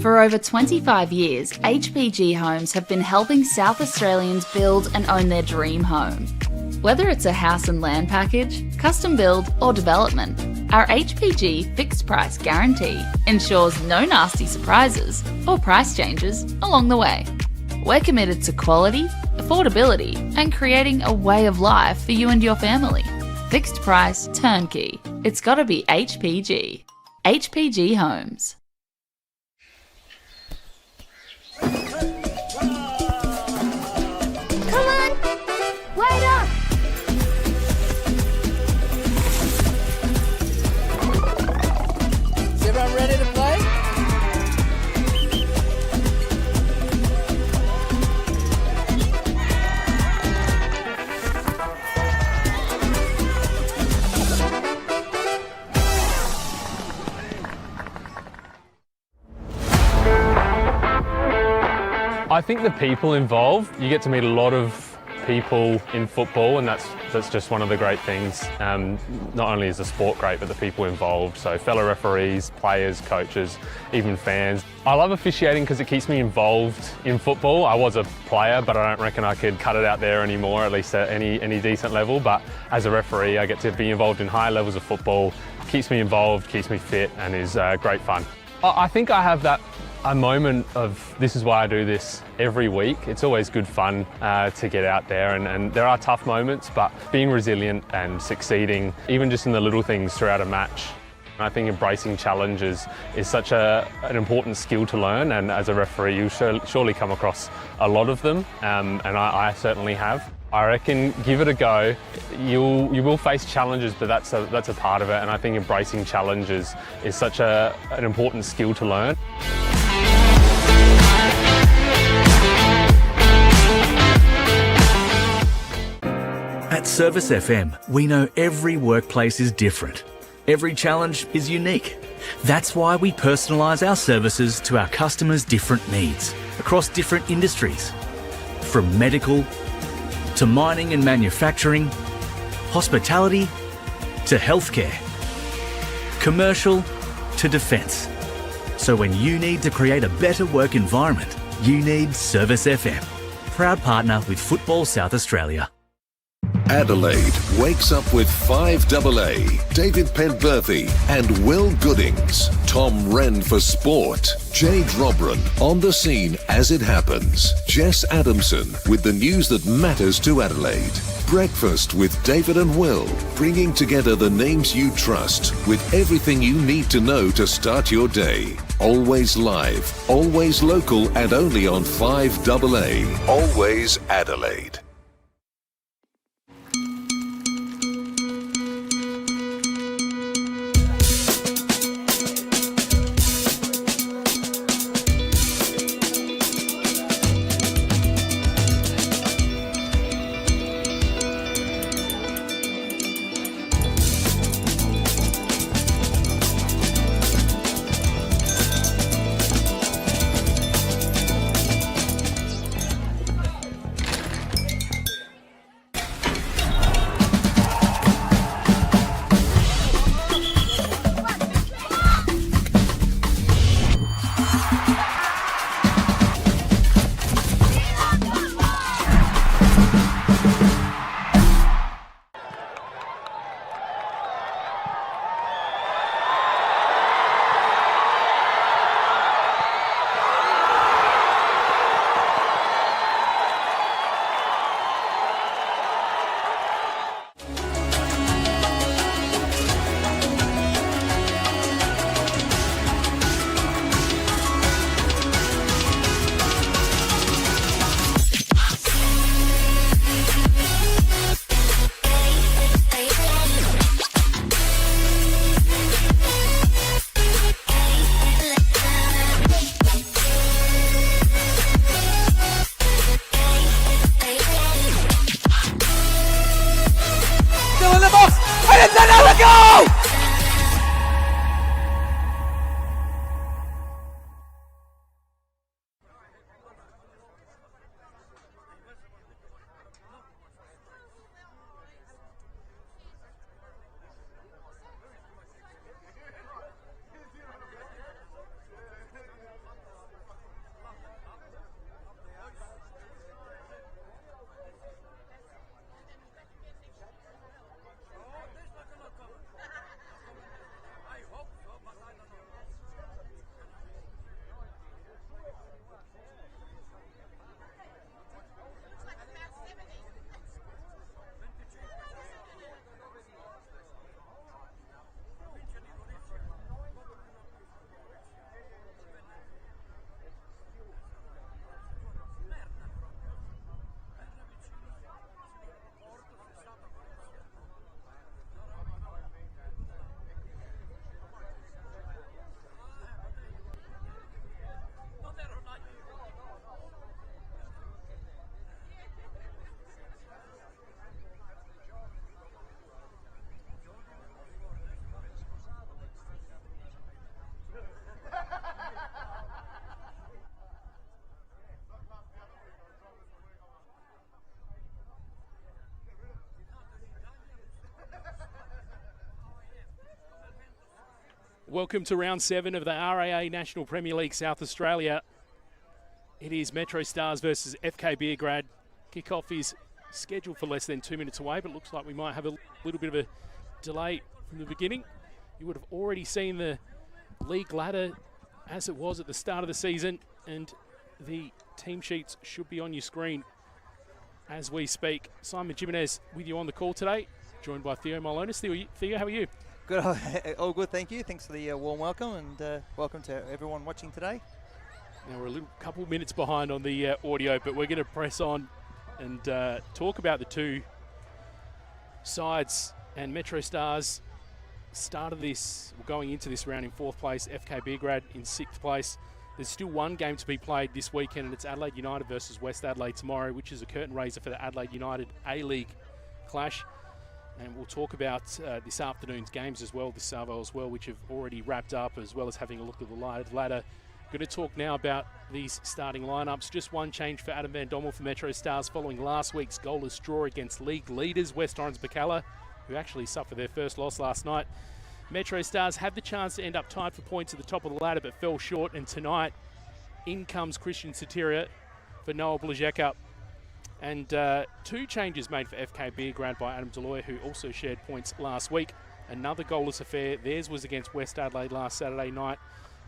For over 25 years, HPG Homes have been helping South Australians build and own their dream home. Whether it's a house and land package, custom build or development, our HPG fixed price guarantee ensures no nasty surprises or price changes along the way. We're committed to quality, affordability and creating a way of life for you and your family. Fixed price, turnkey. It's gotta be HPG. HPG Homes. Come on! Wait up! Is everyone ready to play? I think the people involved, you get to meet a lot of people in football, and that's just one of the great things. Not only is the sport great, but the people involved. So fellow referees, players, coaches, even fans. I love officiating because it keeps me involved in football. I was a player, but I don't reckon I could cut it out there anymore, at least at any decent level. But as a referee, I get to be involved in higher levels of football. Keeps me involved, keeps me fit, and is great fun. I think I have a moment of this is why I do this every week. It's always good fun to get out there, and there are tough moments, but being resilient and succeeding, even just in the little things throughout a match. I think embracing challenges is such an important skill to learn, and as a referee you surely come across a lot of them, and I certainly have. I reckon give it a go. You will face challenges, but that's a part of it, and I think embracing challenges is such an important skill to learn. At Service FM, we know every workplace is different. Every challenge is unique. That's why we personalise our services to our customers' different needs across different industries. From medical to mining and manufacturing, hospitality to healthcare, commercial to defence. So when you need to create a better work environment, you need Service FM. Proud partner with Football South Australia. Adelaide wakes up with 5AA, David Penberthy and Will Goodings, Tom Wren for sport, Jade Robran on the scene as it happens, Jess Adamson with the news that matters to Adelaide, Breakfast with David and Will, bringing together the names you trust with everything you need to know to start your day. Always live, always local and only on 5AA, always Adelaide. Welcome to round 7 of the RAA National Premier League South Australia. It is MetroStars versus FK Beograd. Kickoff is scheduled for less than 2 minutes away, but looks like we might have a little bit of a delay from the beginning. You would have already seen the league ladder as it was at the start of the season, and the team sheets should be on your screen as we speak. Simon Jimenez with you on the call today, joined by Theo Malonis. Theo, how are you? Good, all good, thank you. Thanks for the warm welcome, and welcome to everyone watching today. Now we're a couple minutes behind on the audio, but we're going to press on and talk about the two sides. And MetroStars started this, going into this round in 4th place, FK Beograd in 6th place. There's still one game to be played this weekend, and it's Adelaide United versus West Adelaide tomorrow, which is a curtain raiser for the Adelaide United A-League clash. And we'll talk about this afternoon's games as well, this Savo as well, which have already wrapped up, as well as having a look at the ladder. Going to talk now about these starting lineups. Just one change for Adam Van Dommel for MetroStars following last week's goalless draw against league leaders West Orange Bacala, who actually suffered their first loss last night. MetroStars had the chance to end up tied for points at the top of the ladder, but fell short. And tonight, in comes Christian Satiria for Noah Blazeka. And 2 changes made for FK Beograd by Adam Deloy, who also shared points last week. Another goalless affair. Theirs was against West Adelaide last Saturday night.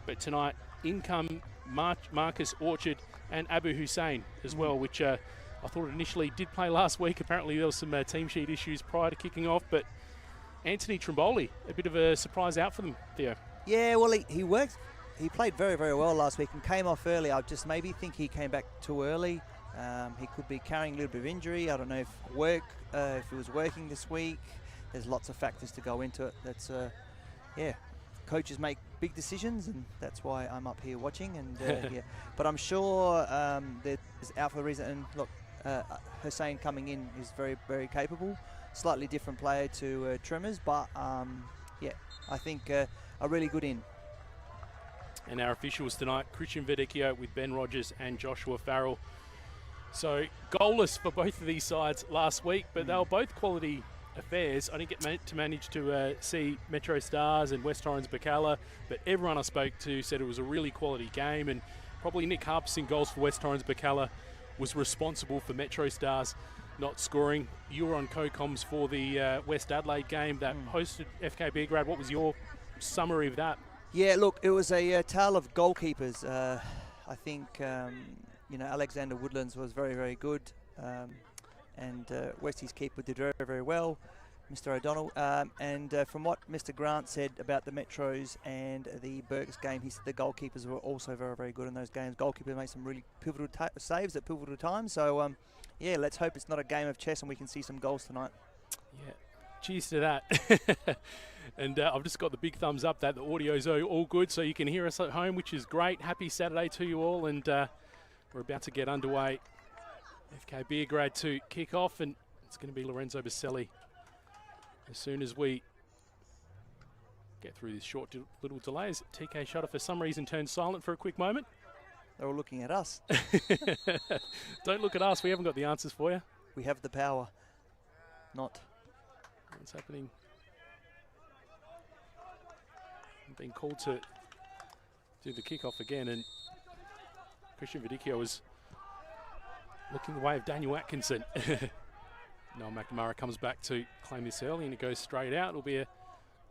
But tonight, in come Marcus Orchard and Abu Hussein as well, which I thought initially did play last week. Apparently there was some team sheet issues prior to kicking off. But Anthony Trimboli, a bit of a surprise out for them, Theo. Yeah, well, he worked. He played very, very well last week and came off early. I just maybe think he came back too early. He could be carrying a little bit of injury. I don't know if he was working this week. There's lots of factors to go into it. That's, coaches make big decisions, and that's why I'm up here watching. And yeah, but I'm sure there's out for a reason. And look, Hussein coming in is very, very capable. Slightly different player to Tremors, but yeah, I think a really good in. And our officials tonight, Christian Verdicchio with Ben Rogers and Joshua Farrell. So goalless for both of these sides last week, but they were both quality affairs. I didn't get to manage to see MetroStars and West Orange Bacala, but everyone I spoke to said it was a really quality game, and probably Nick Harps in goals for West Orange Bacala was responsible for MetroStars not scoring. You were on co-coms for the West Adelaide game that hosted FK Beograd. What was your summary of that? Yeah, look, it was a tale of goalkeepers. I think Alexander Woodlands was very, very good, and Westie's keeper did very, very well, Mr. O'Donnell. And from what Mr. Grant said about the Metros and the Burks game, he said the goalkeepers were also very, very good in those games. Goalkeeper made some really pivotal saves at pivotal times. So, yeah, let's hope it's not a game of chess and we can see some goals tonight. Yeah, cheers to that. And I've just got the big thumbs up that the audio's all good, so you can hear us at home, which is great. Happy Saturday to you all, and we're about to get underway. FK Beograd to kick off, and it's going to be Lorenzo Baselli. As soon as we get through this short little delay, as TK Shutter for some reason turned silent for a quick moment. They're all looking at us. Don't look at us, we haven't got the answers for you. We have the power. Not. What's happening? I'm being called to do the kickoff again, and Christian Verdicchio was looking the way of Daniel Atkinson. Noel McNamara comes back to claim this early, and it goes straight out. It'll be an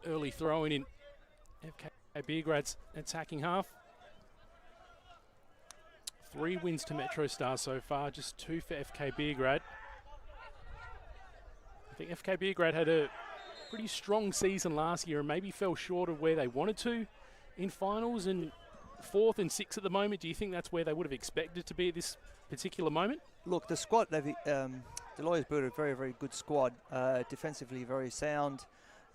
early throw-in in FK Beograd's attacking half. 3 wins to MetroStars so far, just 2 for FK Beograd. I think FK Beograd had a pretty strong season last year and maybe fell short of where they wanted to in finals, and 4th and 6th at the moment. Do you think that's where they would have expected to be at this particular moment? Look, the squad, Deloy's built a very, very good squad, defensively very sound.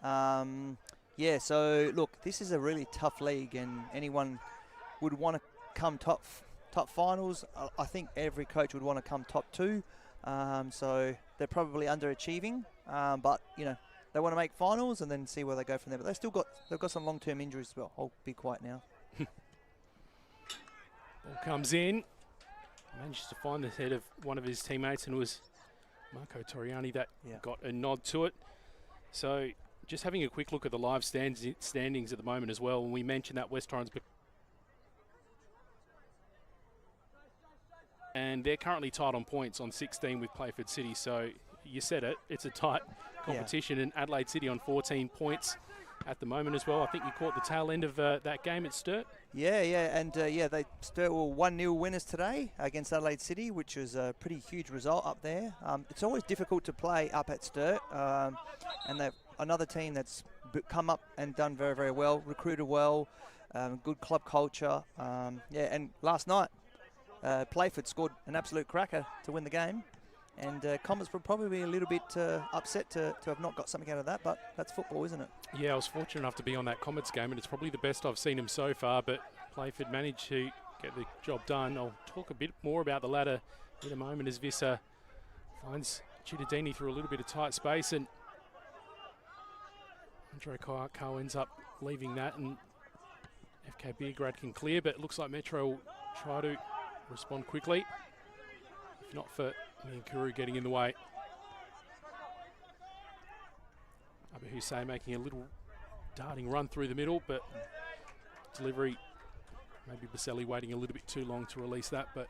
Yeah, so look, this is a really tough league, and anyone would want to come top finals. I think every coach would want to come top 2. So they're probably underachieving, but they want to make finals and then see where they go from there. But they've got some long-term injuries as well. I'll be quiet now. Ball comes in. Manages to find the head of one of his teammates, and it was Marco Toriani that got a nod to it. So just having a quick look at the live standings at the moment as well, and we mentioned that West Torrens, and they're currently tied on points on 16 with Playford City. So you said it, it's a tight competition, and Adelaide City on 14 points at the moment as well. I think you caught the tail end of that game at Sturt. Yeah, and Sturt were 1-0 winners today against Adelaide City, which was a pretty huge result up there. It's always difficult to play up at Sturt, and they're another team that's come up and done very, very well, recruited well, good club culture. And last night, Playford scored an absolute cracker to win the game. And Comets would probably be a little bit upset to have not got something out of that, but that's football, isn't it? Yeah, I was fortunate enough to be on that Comets game, and it's probably the best I've seen him so far, but Playford managed to get the job done. I'll talk a bit more about the ladder in a moment as Visser finds Cittadini through a little bit of tight space, and Andre Kyle ends up leaving that, and FK Beograd can clear, but it looks like Metro will try to respond quickly, if not for Miankuru getting in the way. Abu Hussein making a little darting run through the middle, but delivery, maybe Baselli waiting a little bit too long to release that, but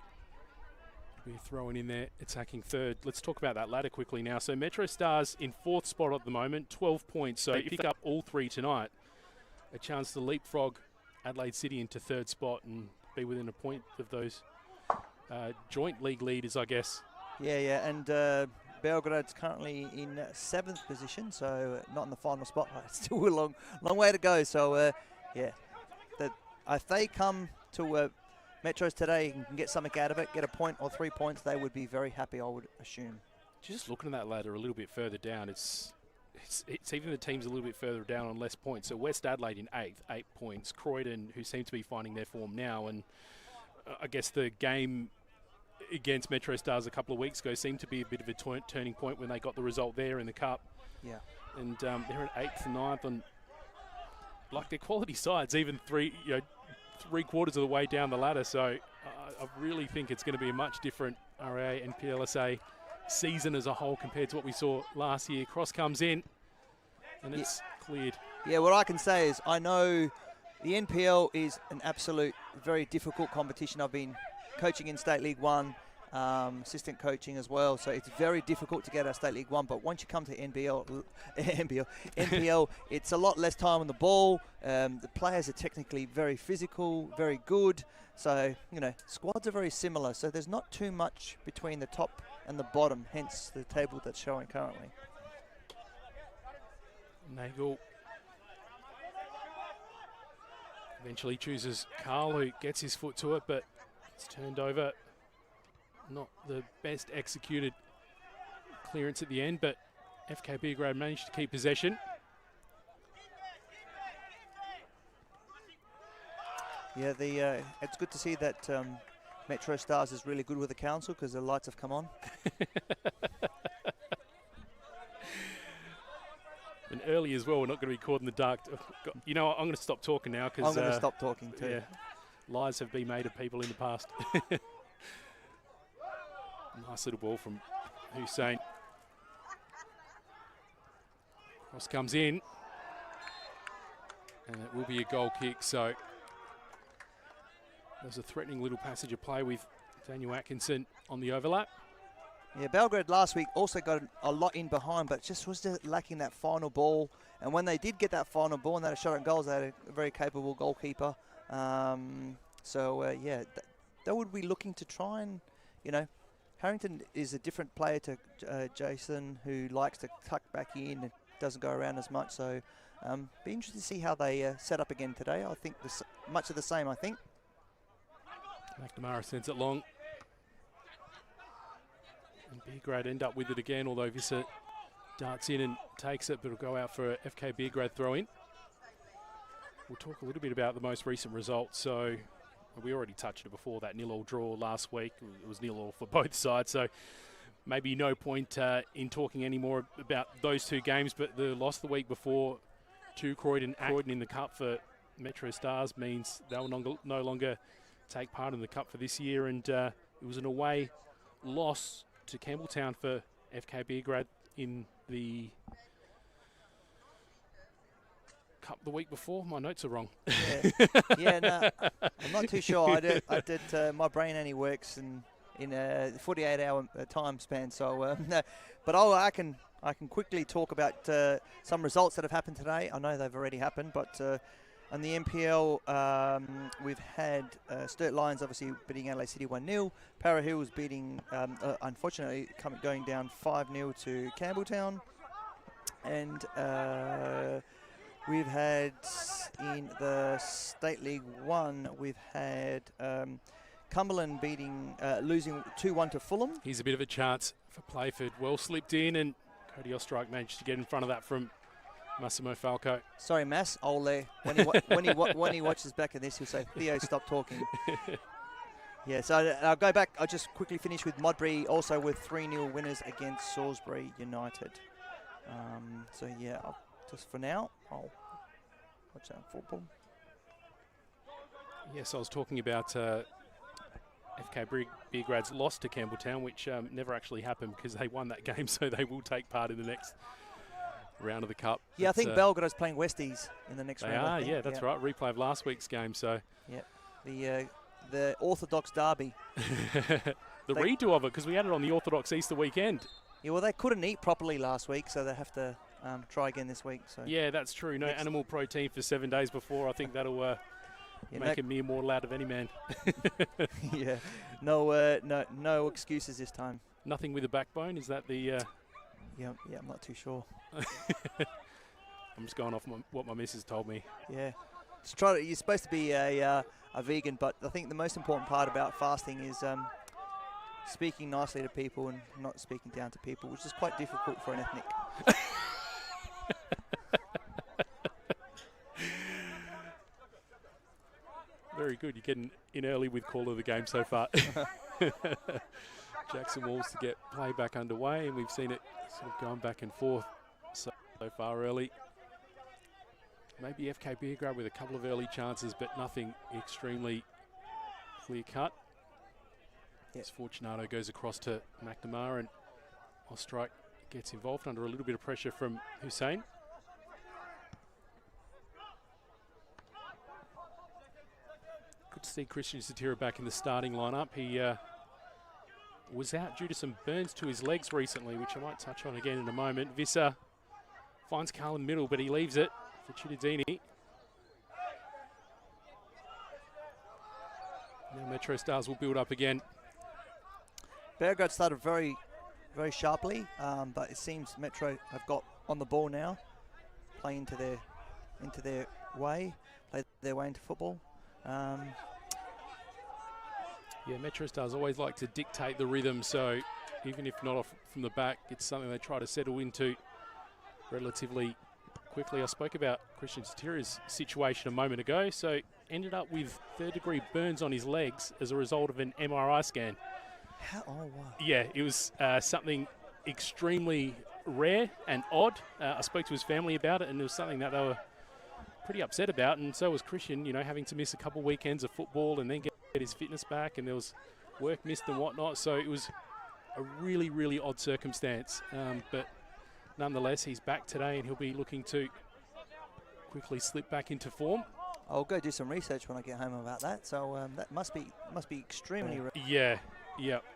we're throwing in there, attacking third. Let's talk about that ladder quickly now. So MetroStars in 4th spot at the moment, 12 points. So if you pick up all 3 tonight, a chance to leapfrog Adelaide City into 3rd spot and be within a point of those joint league leaders, I guess. Yeah, and Beograd's currently in 7th position, so not in the final spot. Still a long way to go. So, if they come to Metros today and can get something out of it, get a point or 3 points, they would be very happy, I would assume. Just looking at that ladder a little bit further down, it's even the teams a little bit further down on less points. So West Adelaide in 8th, 8 points. Croydon, who seem to be finding their form now, and I guess the game against MetroStars a couple of weeks ago seemed to be a bit of a turning point when they got the result there in the Cup. Yeah. And they're at 8th and 9th, and like they're quality sides, even three-quarters of the way down the ladder. So I really think it's going to be a much different RA and NPLSA season as a whole compared to what we saw last year. Cross comes in, and it's cleared. Yeah, what I can say is I know the NPL is an absolute very difficult competition. I've been coaching in State League 1, assistant coaching as well, so it's very difficult to get out of State League 1, but once you come to NPL, it's a lot less time on the ball. The players are technically very physical, very good, so, squads are very similar, so there's not too much between the top and the bottom, hence the table that's showing currently. Nagel eventually chooses Carl, who gets his foot to it, but it's turned over. Not the best executed clearance at the end, but FK Beograd managed to keep possession. Yeah, it's good to see that MetroStars is really good with the council because the lights have come on. And early as well, we're not going to be caught in the dark. I'm going to stop talking now because I'm going to stop talking too. Yeah, lies have been made of people in the past. Nice little ball from Hussein. Cross comes in, and it will be a goal kick. So there's a threatening little passage of play with Daniel Atkinson on the overlap. Yeah, Belgrade last week also got a lot in behind, but just was lacking that final ball. And when they did get that final ball and they had a shot at goals, they had a very capable goalkeeper. They would be looking to try and, Harrington is a different player to Jason, who likes to tuck back in and doesn't go around as much. So be interested to see how they set up again today. I think much of the same, I think. McNamara sends it long. And Beograd end up with it again, although Visser darts in and takes it, but it'll go out for a FK Beograd throw-in. We'll talk a little bit about the most recent results. So we already touched it before, that 0-0 draw last week. It was 0-0 for both sides, so maybe no point in talking any more about those two games, but the loss the week before to Croydon in the Cup for MetroStars means they'll no longer take part in the Cup for this year, and it was an away loss to Campbelltown for FK Beograd in the Cup the week before. My notes are wrong. Yeah, no, I'm not too sure. I did. My brain only works in a 48-hour time span. So, no, but I can quickly talk about some results that have happened today. I know they've already happened, but on the NPL, we've had Sturt Lions obviously beating Adelaide City 1-0. Para Hills beating, unfortunately, going down 5-0 to Campbelltown. And we've had in the State League 1, we've had Cumberland losing 2-1 to Fulham. Here's a bit of a chance for Playford. Well slipped in, and Cody Ostrike managed to get in front of that from Massimo Falco. Sorry, Mass. When he watches back at this, he'll say, "Theo, stop talking." Yeah, so I'll go back. I'll just quickly finish with Modbury, also with 3-0 winners against Salisbury United. So yeah, just for now, I'll watch that football. Yes, I was talking about FK Beograd's loss to Campbelltown, which never actually happened because they won that game, so they will take part in the next round of the Cup. Yeah, I think Belgrade is playing Westies in the next round. They are, yeah, that's right. Replay of last week's game, so. Yeah, the Orthodox derby. The redo of it, because we had it on the Orthodox Easter weekend. Yeah, well, they couldn't eat properly last week, so they have to try again this week. So yeah, that's true. No animal protein for 7 days before. I think that'll make a mere mortal out of any man. Yeah, no excuses this time. Nothing with a backbone. Is that the? Yeah, I'm not too sure. I'm just going off what my missus told me. Yeah, you're supposed to be a vegan, but I think the most important part about fasting is speaking nicely to people and not speaking down to people, which is quite difficult for an ethnic. Very good. You're getting in early with call of the game so far. Jackson Walls to get play back underway, and we've seen it sort of going back and forth so far early. Maybe FK Beograd with a couple of early chances, but nothing extremely clear cut. As Fortunato goes across to McNamara, and Ostrike gets involved under a little bit of pressure from Hussein. Good to see Christian Satira back in the starting lineup. He was out due to some burns to his legs recently, which I might touch on again in a moment. Visser finds Carlin middle, but he leaves it for Cittadini. Now MetroStars will build up again. Beograd started very, very sharply, but it seems Metro have got on the ball now, play into their way into football. Yeah, MetroStars always like to dictate the rhythm, so even if not off from the back, it's something they try to settle into relatively quickly. I spoke about Christian Satira's situation a moment ago, so ended up with third-degree burns on his legs as a result of an MRI scan. Oh, wow. Yeah, it was something extremely rare and odd. I spoke to his family about it, and it was something that they were pretty upset about, and so was Christian, you know, having to miss a couple weekends of football and then get his fitness back, and there was work missed and whatnot, so it was a really, really odd circumstance. But nonetheless, he's back today, and he'll be looking to quickly slip back into form. I'll go do some research when I get home about that. So that must be extremely rare. Yeah,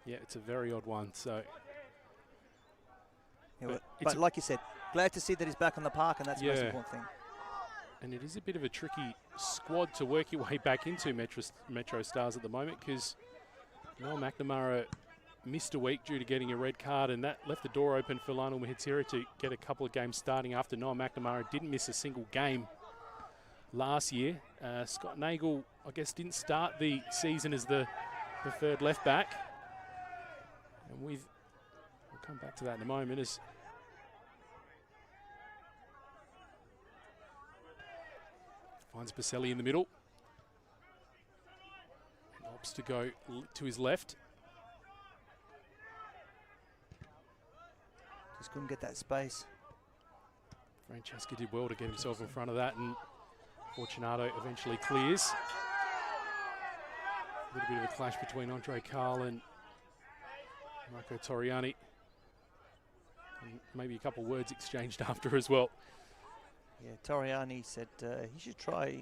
it's a very odd one. So, yeah, but like you said, glad to see that he's back on the park, and that's the most important thing. And it is a bit of a tricky squad to work your way back into MetroStars at the moment, because Noel McNamara missed a week due to getting a red card, and that left the door open for Lionel Mahitira to get a couple of games starting after Noel McNamara didn't miss a single game last year. Scott Nagel, I guess, didn't start the season as the third left back. And we'll come back to that in a moment as finds Baselli in the middle. And opts to go to his left. Just couldn't get that space. Francesca did well to get himself in front of that, and Fortunato eventually clears. A little bit of a clash between Andre Carl and Marco Torriani. And maybe a couple of words exchanged after as well. Yeah, Toriani said he should try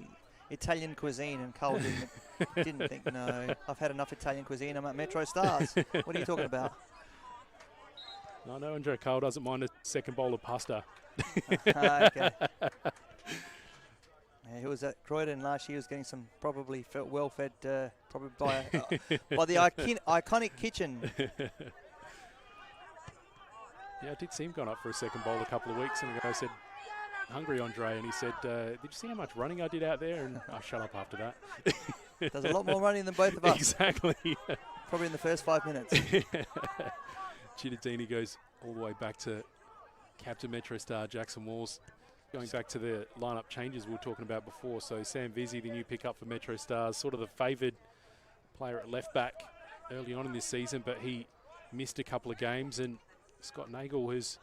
Italian cuisine, and Cole didn't think, no, I've had enough Italian cuisine, I'm at MetroStars. What are you talking about? I know Andre Cole doesn't mind a second bowl of pasta. Okay. Yeah, he was at Croydon last year. He was getting some probably well-fed, probably by the iconic kitchen. Yeah, I did see him going up for a second bowl a couple of weeks ago. I said, hungry Andre, and he said, did you see how much running I did out there? And I shut up after that. There's a lot more running than both of us. Exactly. Probably in the first 5 minutes. Chittadini goes all the way back to captain MetroStar Jackson Walls. Going back to the lineup changes we were talking about before. So Sam Vizzi, the new pickup for MetroStars, sort of the favoured player at left back early on in this season, but he missed a couple of games, and Scott Nagel has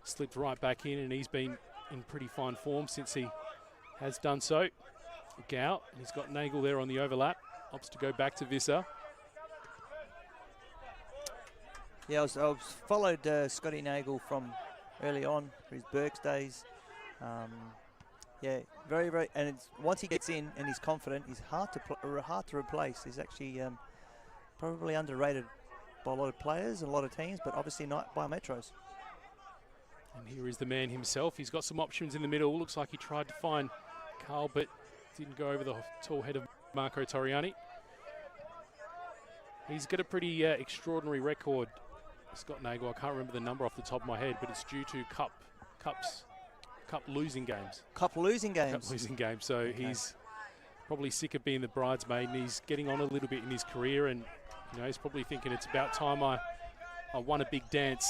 slipped right back in, and he's been in pretty fine form since he has done so. Gow, and he's got Nagel there on the overlap. Opts to go back to Visser. Yeah, I followed Scotty Nagel from early on for his Berks days. Yeah, very, very, and once he gets in and he's confident, he's hard to replace. He's actually probably underrated by a lot of players and a lot of teams, but obviously not by Metros. And here is the man himself. He's got some options in the middle. Looks like he tried to find Carl, but didn't go over the tall head of Marco Toriani. He's got a pretty extraordinary record, Scott Nagel. I can't remember the number off the top of my head, but it's due to cup losing games. Cup losing games. Cup losing games. So okay. He's probably sick of being the bridesmaid, and he's getting on a little bit in his career, and you know, he's probably thinking it's about time I won a big dance.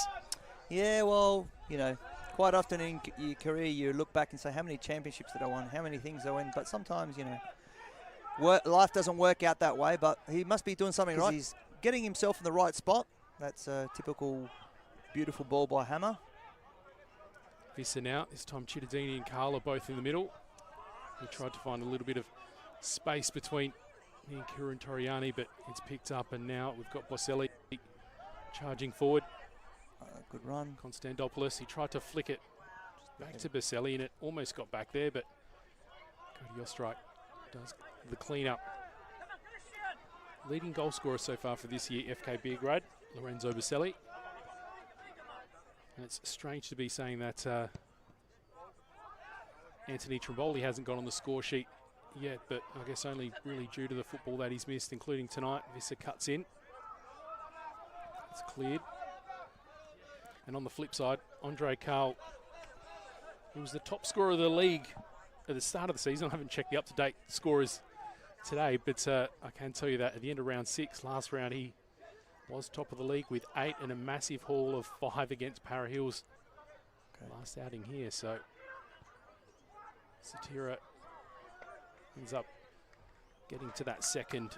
Yeah, well, you know, quite often in your career you look back and say, how many championships did I win? How many things I win? But sometimes, you know, life doesn't work out that way, but he must be doing something right. He's getting himself in the right spot. That's a typical beautiful ball by Hammer. Visser now, this time Chittadini and Carl are both in the middle. He tried to find a little bit of space between me and Kieran Toriani, but it's picked up, and now we've got Boselli charging forward. Good run. Konstantopoulos, he tried to flick it back to Boselli, and it almost got back there, but Cody Ostrike does the clean-up. Leading goal scorer so far for this year, FK Beograd, Lorenzo Boselli. And it's strange to be saying that Anthony Trimboli hasn't got on the score sheet yet, but I guess only really due to the football that he's missed, including tonight. Visser cuts in. It's cleared. And on the flip side, Andre Carl, he was the top scorer of the league at the start of the season. I haven't checked the up-to-date scorers today, but I can tell you that at the end of round 6, last round, he was top of the league with 8 and a massive haul of 5 against Para Hills. Okay. Last outing here, so Satira ends up getting to that second.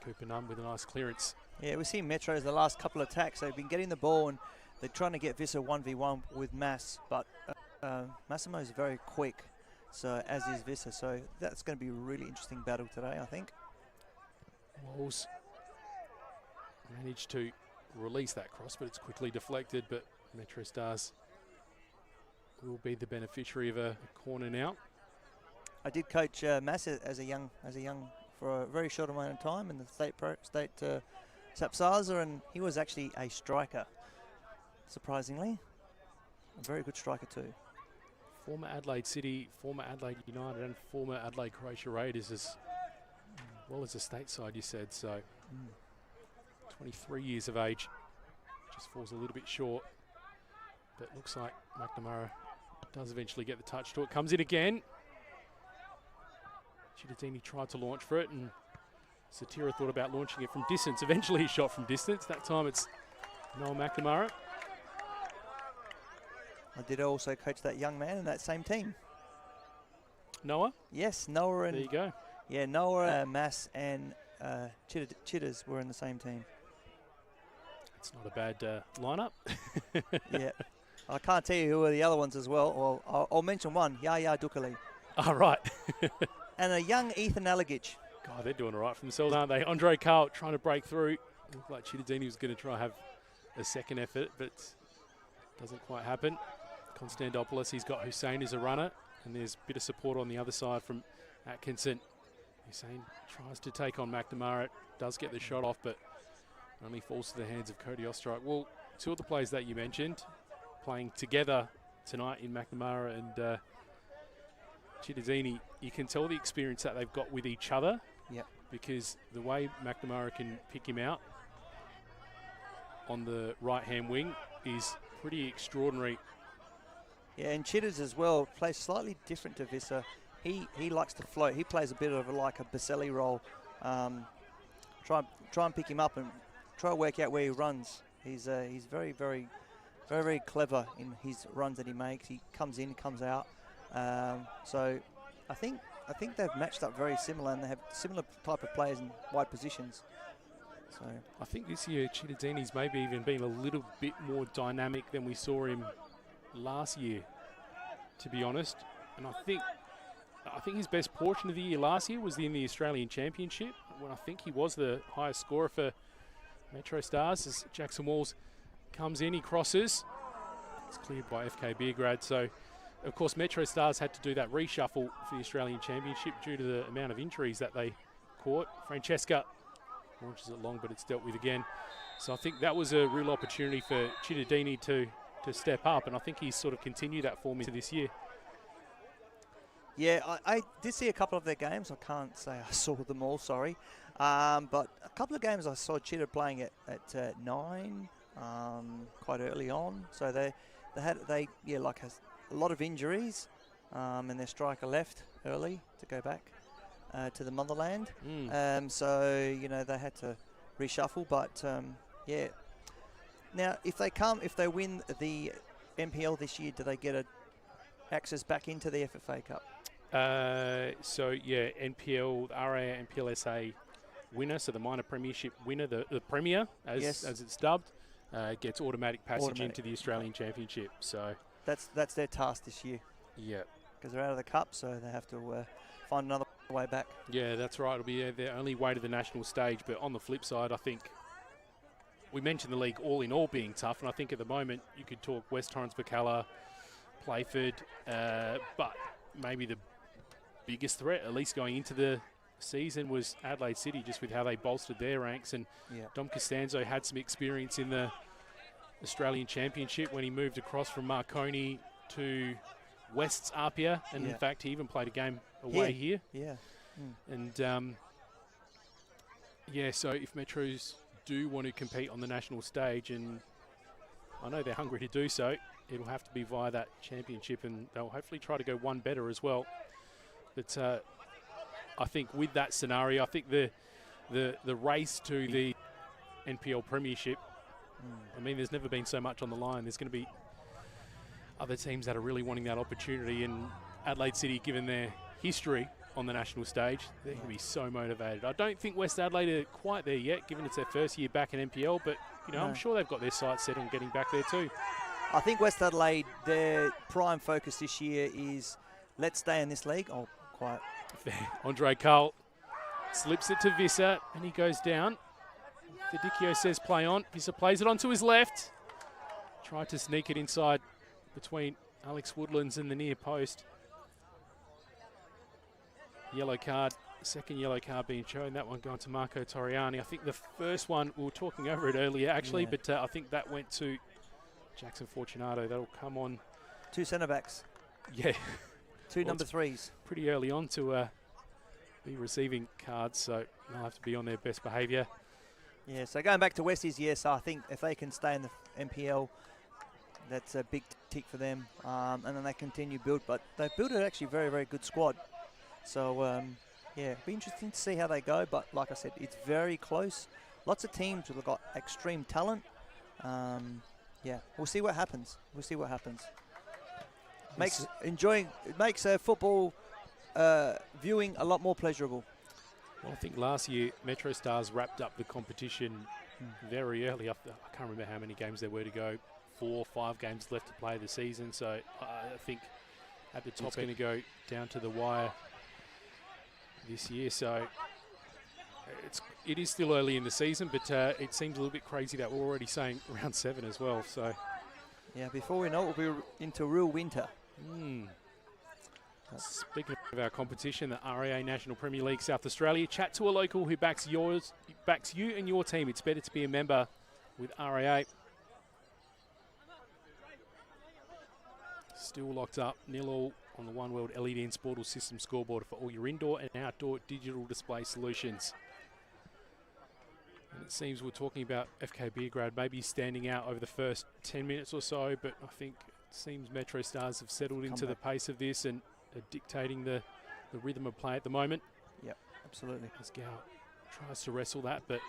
Cooper Nunn with a nice clearance. Yeah, we've seen Metros the last couple of attacks. They've been getting the ball and they're trying to get Visser 1v1 with Mass, but Massimo is very quick, so as is Visser. So that's going to be a really interesting battle today, I think. Walls managed to release that cross, but it's quickly deflected, but MetroStars will be the beneficiary of a corner now. I did coach Mass as a young for a very short amount of time in the state Sapsaza, and he was actually a striker, surprisingly. A very good striker too. Former Adelaide City, former Adelaide United, and former Adelaide Croatia Raiders as well as a stateside, you said, so 23 years of age. Just falls a little bit short, but looks like McNamara does eventually get the touch to it. Comes in again. Chittadini tried to launch for it, and Satira thought about launching it from distance. Eventually he shot from distance. That time it's Noel McNamara. I did also coach that young man in that same team. Noah? Yes, Noah and... There you go. Yeah, Noah, Mass and Chitters were in the same team. It's not a bad lineup. Yeah. I can't tell you who are the other ones as well. Well, I'll mention one, Yaya Dukali. Oh, right. And a young Ethan Alagich. God, they're doing all right for themselves, aren't they? Andre Carl trying to break through. Looked like Chittadini was going to try have a second effort, but doesn't quite happen. Konstantopoulos, he's got Hussein as a runner, And there's a bit of support on the other side from Atkinson. Hussein tries to take on McNamara, does get the shot off, but only falls to the hands of Cody Ostrike. Well, two of the players that you mentioned playing together tonight in McNamara and Chittadini, you can tell the experience that they've got with each other. Yep. Because the way McNamara can pick him out on the right-hand wing is pretty extraordinary. Yeah, and Chitters as well plays slightly different to Visser. He likes to float. He plays a bit of like a Baselli role. Try and pick him up and try to work out where he runs. He's very, very, very, very clever in his runs that he makes. He comes in, comes out. So I think they've matched up very similar, and they have similar type of players in wide positions. So I think this year Chittadini's maybe even been a little bit more dynamic than we saw him last year, to be honest. And I think his best portion of the year last year was in the Australian Championship, when I think he was the highest scorer for MetroStars. As Jackson Walls comes in, he crosses. It's cleared by FK Beograd. So, of course, MetroStars had to do that reshuffle for the Australian Championship due to the amount of injuries that they caught. Francesca launches it long, but it's dealt with again. So I think that was a real opportunity for Chittadini to step up, and I think he's sort of continued that form into this year. yeah, I did see a couple of their games. I can't say I saw them all, sorry. But a couple of games I saw Chitta playing at 9 quite early on. So they had a lot of injuries, and their striker left early to go back to the motherland. So they had to reshuffle. But yeah. Now, if they win the NPL this year, do they get access back into the FFA Cup? So yeah, NPL, RA NPLSA winner, so the minor premiership winner, the premier as it's dubbed, gets automatic passage into the Australian Championship. So that's their task this year. Yeah, because they're out of the cup, so they have to find another way back. Yeah, that's right. It'll be their only way to the national stage. But on the flip side, I think we mentioned the league all in all being tough, and I think at the moment you could talk West Torrens, Bacalla, Playford, but maybe the biggest threat, at least going into the season, was Adelaide City, just with how they bolstered their ranks. And Dom Costanzo had some experience in the Australian Championship when he moved across from Marconi to West's Apia, and in fact he even played a game away here. And so if Metros do want to compete on the national stage, and I know they're hungry to do so, it'll have to be via that championship, and they'll hopefully try to go one better as well. But I think with that scenario, I think the race to the NPL Premiership, I mean, there's never been so much on the line. There's going to be other teams that are really wanting that opportunity, and Adelaide City, given their history on the national stage, they're going to be so motivated. I don't think West Adelaide are quite there yet, given it's their first year back in NPL, but I'm sure they've got their sights set on getting back there too. I think West Adelaide, their prime focus this year is let's stay in this league. Oh, quiet. Andre Carl slips it to Visser, and he goes down. Fedicchio says play on. Visser plays it onto his left. Tried to sneak it inside between Alex Woodlands and the near post. Yellow card, second yellow card being shown. That one going to Marco Torriani. I think the first one, we were talking over it earlier actually, but I think that went to Jackson Fortunato. That'll come on. 2 centre-backs. Yeah. 2 number 3s. Pretty early on to be receiving cards, so they'll have to be on their best behaviour. Yeah, so going back to Westies, yes, I think if they can stay in the NPL, that's a big tick for them. And then they continue build, but they've built an actually very, very good squad. So, it'll be interesting to see how they go. But like I said, it's very close. Lots of teams have got extreme talent. We'll see what happens. It makes football viewing a lot more pleasurable. Well, I think last year MetroStars wrapped up the competition very early. I can't remember how many games there were to go. 4 or 5 games left to play the season. So I think at the top going to go down to the wire this year. So it is still early in the season, but it seems a little bit crazy that we're already saying round 7 as well. So before we know it, we'll be into real winter. Speaking of our competition, the RAA National Premier League South Australia, chat to a local who backs you and your team. It's better to be a member with RAA. Still locked up, 0-0 on the One World LED and Sportal System scoreboard for all your indoor and outdoor digital display solutions. And it seems we're talking about FK Beograd maybe standing out over the first 10 minutes or so, but I think it seems MetroStars have settled into the pace of this and are dictating the rhythm of play at the moment. Yep, absolutely. As Gow tries to wrestle that, but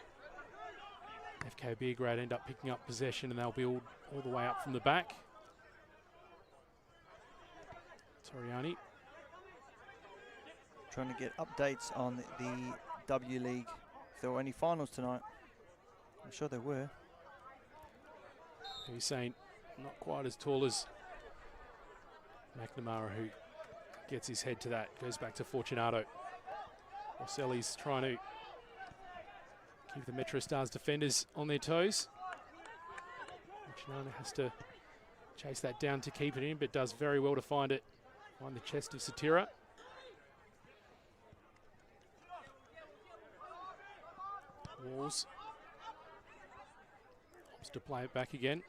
FK Beograd end up picking up possession and they'll build all the way up from the back. Toriani. Trying to get updates on the W League. If there were any finals tonight. I'm sure there were. He's saying not quite as tall as McNamara, who gets his head to that. Goes back to Fortunato. Rosselli's trying to keep the MetroStars defenders on their toes. Fortunato has to chase that down to keep it in, but does very well to find it on the chest of Satira. Walls opts to play it back again.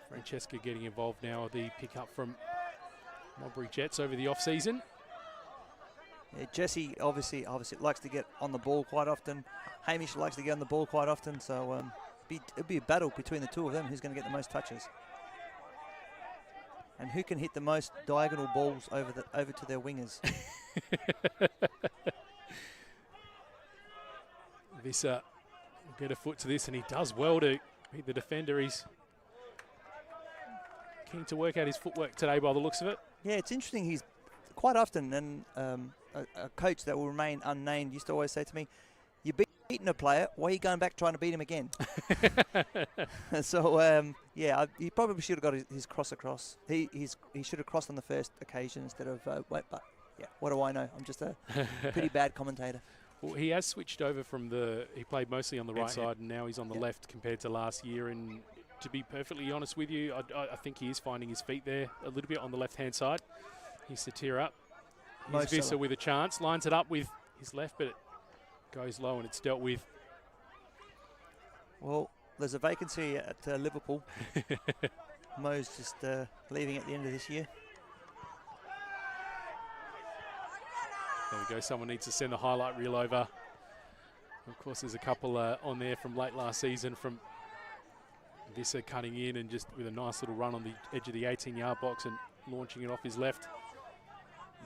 Francesca getting involved now. The pick-up from Modbury Jets over the off-season. Yeah, Jesse obviously likes to get on the ball quite often. Hamish likes to get on the ball quite often. So it'll be a battle between the two of them. Who's going to get the most touches? And who can hit the most diagonal balls over to their wingers? Visser will get a foot to this, and he does well to beat the defender. He's keen to work out his footwork today by the looks of it. Yeah, it's interesting. He's quite often, and a coach that will remain unnamed used to always say to me, "You're beating a player, why are you going back trying to beat him again?" So, yeah, he probably should have got his cross across. He should have crossed on the first occasion instead of but yeah, what do I know? I'm just a pretty bad commentator. Well, he has switched over from he played mostly on the right side, and now he's on the left compared to last year. And to be perfectly honest with you, I think he is finding his feet there a little bit on the left-hand side. He's Satira up. Here's Visser with a chance. Lines it up with his left, but it goes low and it's dealt with. Well, there's a vacancy at Liverpool. Mo's just leaving at the end of this year. There we go. Someone needs to send the highlight reel over. Of course, there's a couple on there from late last season from Visser cutting in and just with a nice little run on the edge of the 18-yard box and launching it off his left.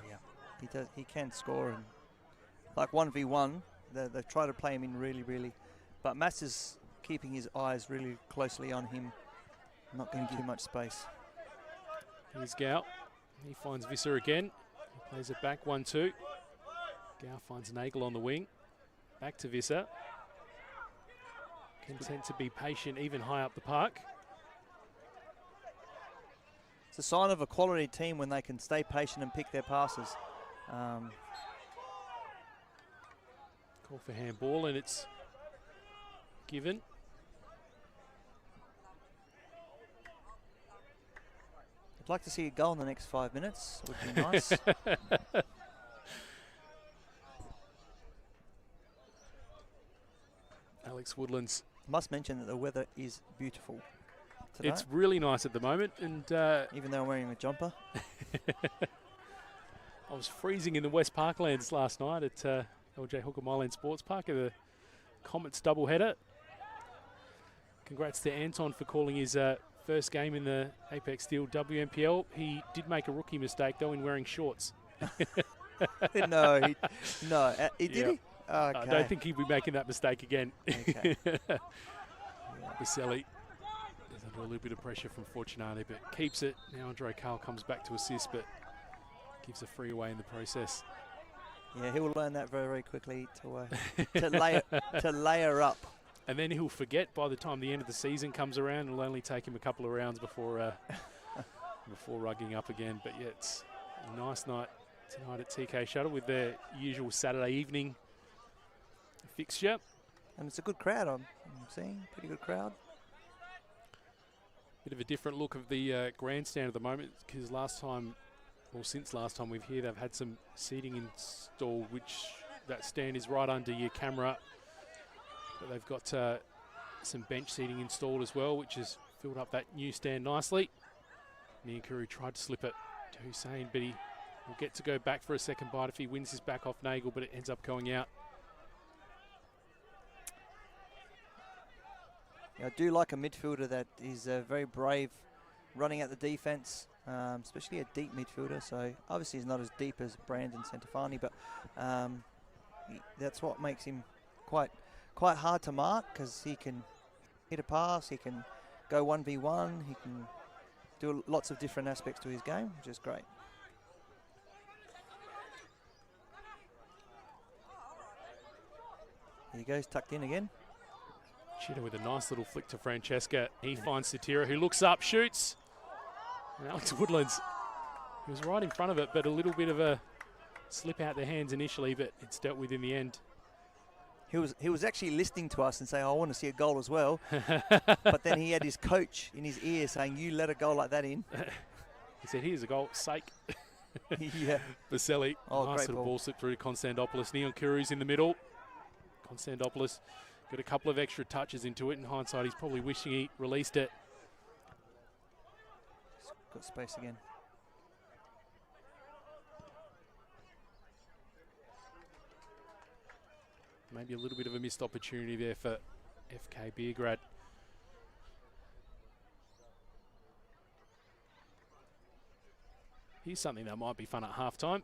Yeah, he can score, and like 1v1, they try to play him in really, but Mass is keeping his eyes really closely on him, not going to give him much space. Here's Gow. He finds Visser again. He plays it back 1-2. Gow finds Nagel on the wing. Back to Visser. Content to be patient even high up the park. It's a sign of a quality team when they can stay patient and pick their passes. Call for handball, and it's given. I'd like to see a goal in the next 5 minutes. Would be nice. Alex Woodlands. Must mention that the weather is beautiful today. It's really nice at the moment, and even though I'm wearing a jumper. I was freezing in the West Parklands last night at LJ Hooker Myland Sports Park at the Comets doubleheader. Congrats to Anton for calling his first game in the Apex Steel WNPL. He did make a rookie mistake though in wearing shorts. No, he did he? Okay. I don't think he'll be making that mistake again. Okay. Baselli is under a little bit of pressure from Fortunati, but keeps it. Now Andre Carl comes back to assist, but gives a free away in the process. Yeah, he will learn that very, very quickly to layer up. And then he'll forget by the time the end of the season comes around. It'll only take him a couple of rounds before before rugging up again. But yeah, it's a nice night tonight at TK Shuttle with their usual Saturday evening fixture. And it's a good crowd, I'm seeing. Pretty good crowd. Bit of a different look of the grandstand at the moment, because since last time we've here, they've had some seating installed, which that stand is right under your camera. But they've got some bench seating installed as well, which has filled up that new stand nicely. Niankuru tried to slip it to Hussein, but he will get to go back for a second bite if he wins his back off Nagel, but it ends up going out. Yeah, I do like a midfielder that is very brave, running at the defence, especially a deep midfielder. So obviously he's not as deep as Brandon Centofanti, but that's what makes him quite hard to mark, because he can hit a pass, he can go 1v1, he can do lots of different aspects to his game, which is great. Here he goes, tucked in again. Chitta with a nice little flick to Francesca. He finds Satira, who looks up, shoots. And Alex Woodlands, he was right in front of it, but a little bit of a slip out their hands initially, but it's dealt with in the end. He was actually listening to us and saying, I want to see a goal as well. But then he had his coach in his ear saying, you let a goal like that in. He said, here's a goal, sake. Yeah. Baselli, nice great little ball. ball slip through to Konstantopoulos. Niankuru's in the middle. Konstantopoulos got a couple of extra touches into it. In hindsight, he's probably wishing he released it. Got space again. Maybe a little bit of a missed opportunity there for FK Beograd. Here's something that might be fun at halftime.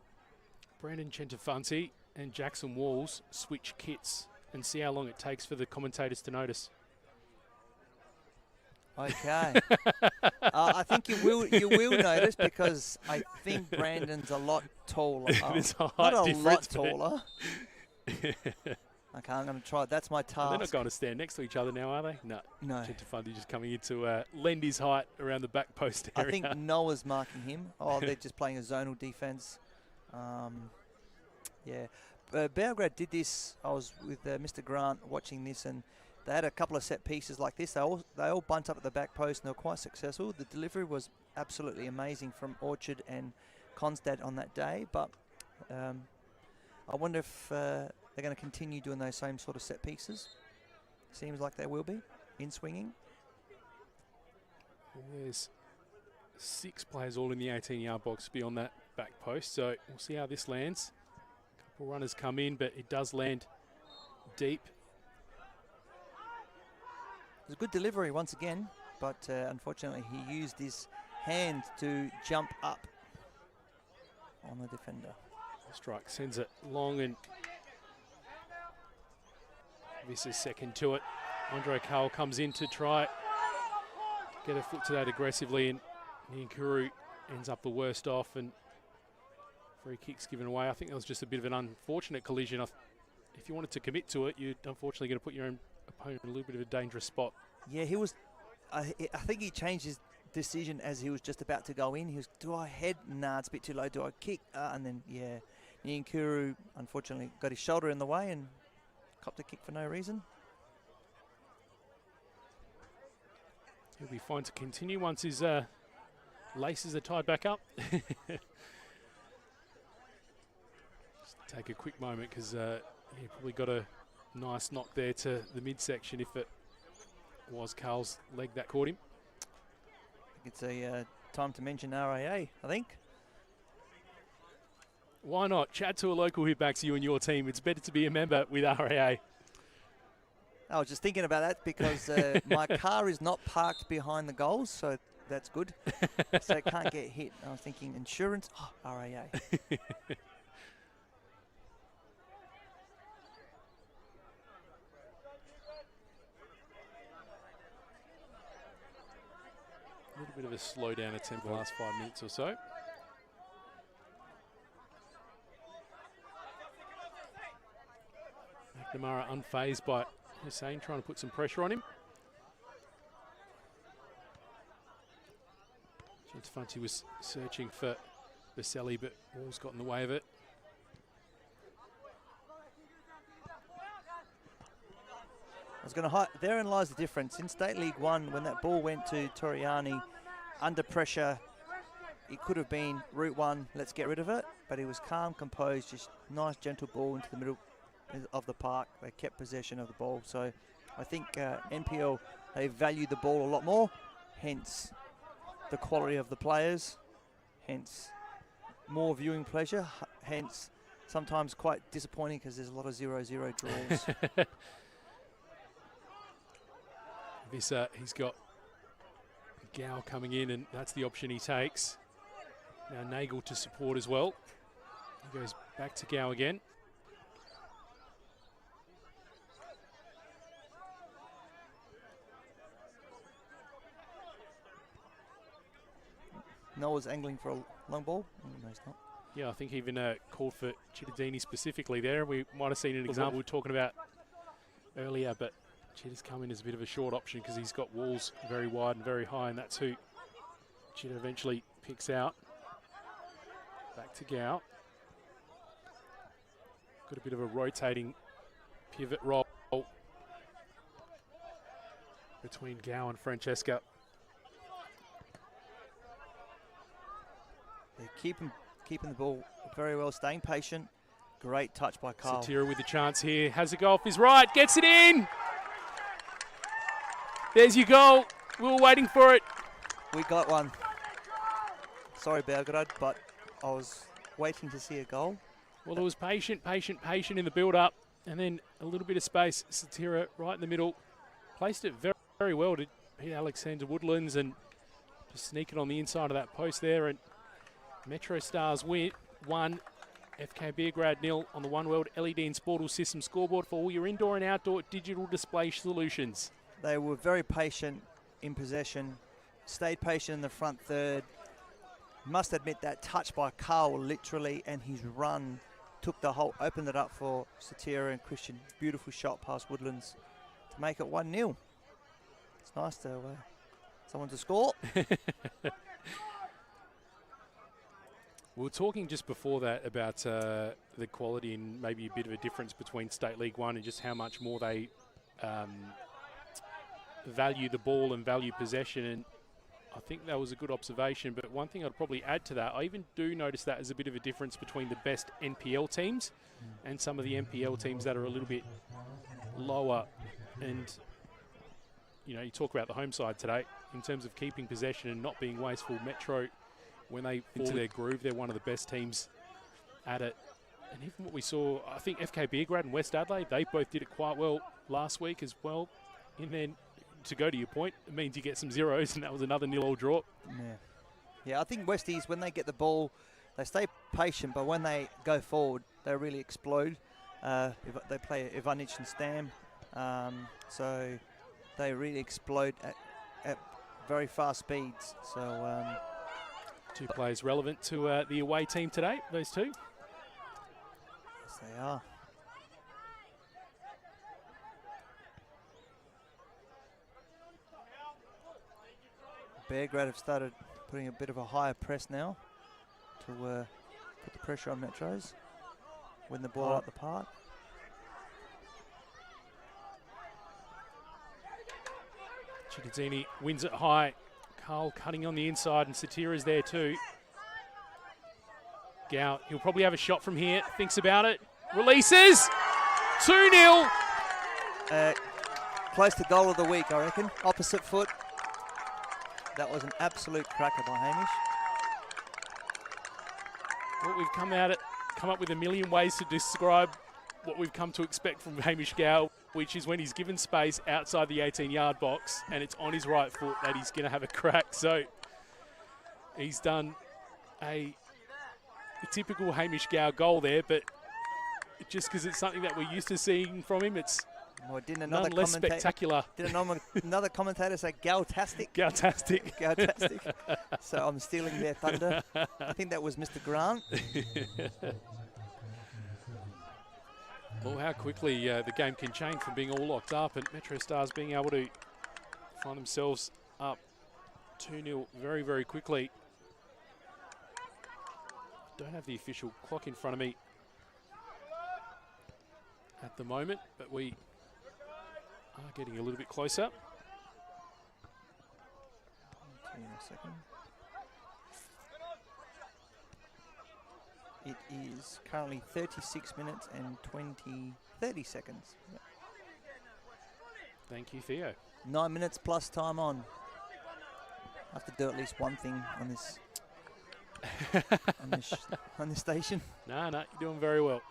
Brandon Centofanti and Jackson Walls switch kits and see how long it takes for the commentators to notice. Okay. I think you will notice, because I think Brandon's a lot taller. There's a height Not a lot difference, taller. Okay, I'm going to try it. That's my task. They're not going to stand next to each other now, are they? No. Centofanti just coming in to lend his height around the back post area. I think Noah's marking him. Oh, they're just playing a zonal defence. Yeah. Beograd did this. I was with Mr. Grant watching this, and they had a couple of set pieces like this. They all bunt up at the back post, and they were quite successful. The delivery was absolutely amazing from Orchard and Constad on that day, but I wonder if they're going to continue doing those same sort of set pieces. Seems like they will be, in swinging. Well, there's 6 players all in the 18-yard box beyond that back post, so we'll see how this lands. A couple runners come in, but it does land deep. It was a good delivery once again, but unfortunately he used his hand to jump up on the defender. Strike sends it long, and this is second to it. Andre Cowell comes in to try get a foot to that aggressively, and Niankuru ends up the worst off, and free kicks given away. I think that was just a bit of an unfortunate collision. If you wanted to commit to it, you're unfortunately going to put your own opponent in a little bit of a dangerous spot. Yeah, he was. I think he changed his decision as he was just about to go in. He was, do I head? Nah, it's a bit too low. Do I kick? And then, yeah, Niankuru unfortunately got his shoulder in the way and copped a kick for no reason. He'll be fine to continue once his laces are tied back up. Just take a quick moment, because he probably got a nice knock there to the midsection if it was Carl's leg that caught him. It's a time to mention RAA, I think. Why not? Chat to a local who backs you and your team. It's better to be a member with RAA. I was just thinking about that, because my car is not parked behind the goals, so that's good. So it can't get hit. I was thinking insurance, RAA. A little bit of a slow down attempt the last 5 minutes or so. McNamara unfazed by Hussein, trying to put some pressure on him. Centofanti was searching for Baselli, but Walls got in the way of it. Therein lies the difference. In State League 1, when that ball went to Toriani under pressure, it could have been route 1, let's get rid of it. But he was calm, composed, just nice, gentle ball into the middle of the park. They kept possession of the ball. So I think NPL, they value the ball a lot more, hence the quality of the players, hence more viewing pleasure, hence sometimes quite disappointing because there's a lot of 0-0 draws. He's got Gow coming in, and that's the option he takes. Now Nagel to support as well. He goes back to Gow again. Noah's angling for a long ball. No, he's not. Yeah, I think he even called for Chittadini specifically there. We might have seen an example we were talking about earlier, but Chitta's come in as a bit of a short option because he's got walls very wide and very high, and that's who Chitta eventually picks out. Back to Gow. Got a bit of a rotating pivot roll between Gow and Francesca. They're keeping the ball very well, staying patient. Great touch by Carl. Satira with the chance here. Has a go off his right. Gets it in. There's your goal. We were waiting for it. We got one. Sorry, Beograd, but I was waiting to see a goal. Well, it was patient in the build-up, and then a little bit of space. Satira right in the middle. Placed it very, very well to hit Alexander Woodlands and just sneak it on the inside of that post there. And MetroStars win 1, FK Beograd 0 on the One World LED and Sportal System scoreboard for all your indoor and outdoor digital display solutions. They were very patient in possession, stayed patient in the front third. Must admit that touch by Carl literally, and his run took the hole, opened it up for Satira and Christian. Beautiful shot past Woodlands to make it 1-0. It's nice to someone to score. We were talking just before that about the quality and maybe a bit of a difference between State League 1 and just how much more they value the ball and value possession, and I think that was a good observation. But one thing I'd probably add to that, I even do notice that as a bit of a difference between the best NPL teams and some of the NPL teams that are a little bit lower. And you know, you talk about the home side today in terms of keeping possession and not being wasteful. Metro, when they fall into their groove, they're one of the best teams at it. And even what we saw, I think FK Beograd and West Adelaide, they both did it quite well last week as well. And then, to go to your point, it means you get some zeros, and that was another 0-0 draw. Yeah, I think Westies, when they get the ball, they stay patient, but when they go forward, they really explode. They play Ivanic and Stam, so they really explode at very fast speeds. So two players relevant to the away team today, those two. Yes, they are. Beograd have started putting a bit of a higher press now to put the pressure on Metros, win the ball up the park. Chittadini wins it high. Carl cutting on the inside, and Satira's there too. Gow, he'll probably have a shot from here, thinks about it, releases, 2-0. Close to goal of the week, I reckon. Opposite foot. That was an absolute cracker by Hamish. Well, we've come up with a million ways to describe what we've come to expect from Hamish Gow, which is when he's given space outside the 18-yard box and it's on his right foot that he's going to have a crack. So he's done a typical Hamish Gow goal there, but just because it's something that we're used to seeing from him, it's none less spectacular. Did another commentator say Gow-tastic? Gow-tastic. Gow-tastic. So I'm stealing their thunder. I think that was Mr. Grant. Well, how quickly the game can change from being all locked up, and MetroStars being able to find themselves up 2-0 very, very quickly. Don't have the official clock in front of me at the moment, but we are getting a little bit closer. In a second. It is currently 36 minutes and 30 seconds. Yep. Thank you, Theo. 9 minutes plus time on. I have to do at least one thing on this on this station. No, you're doing very well.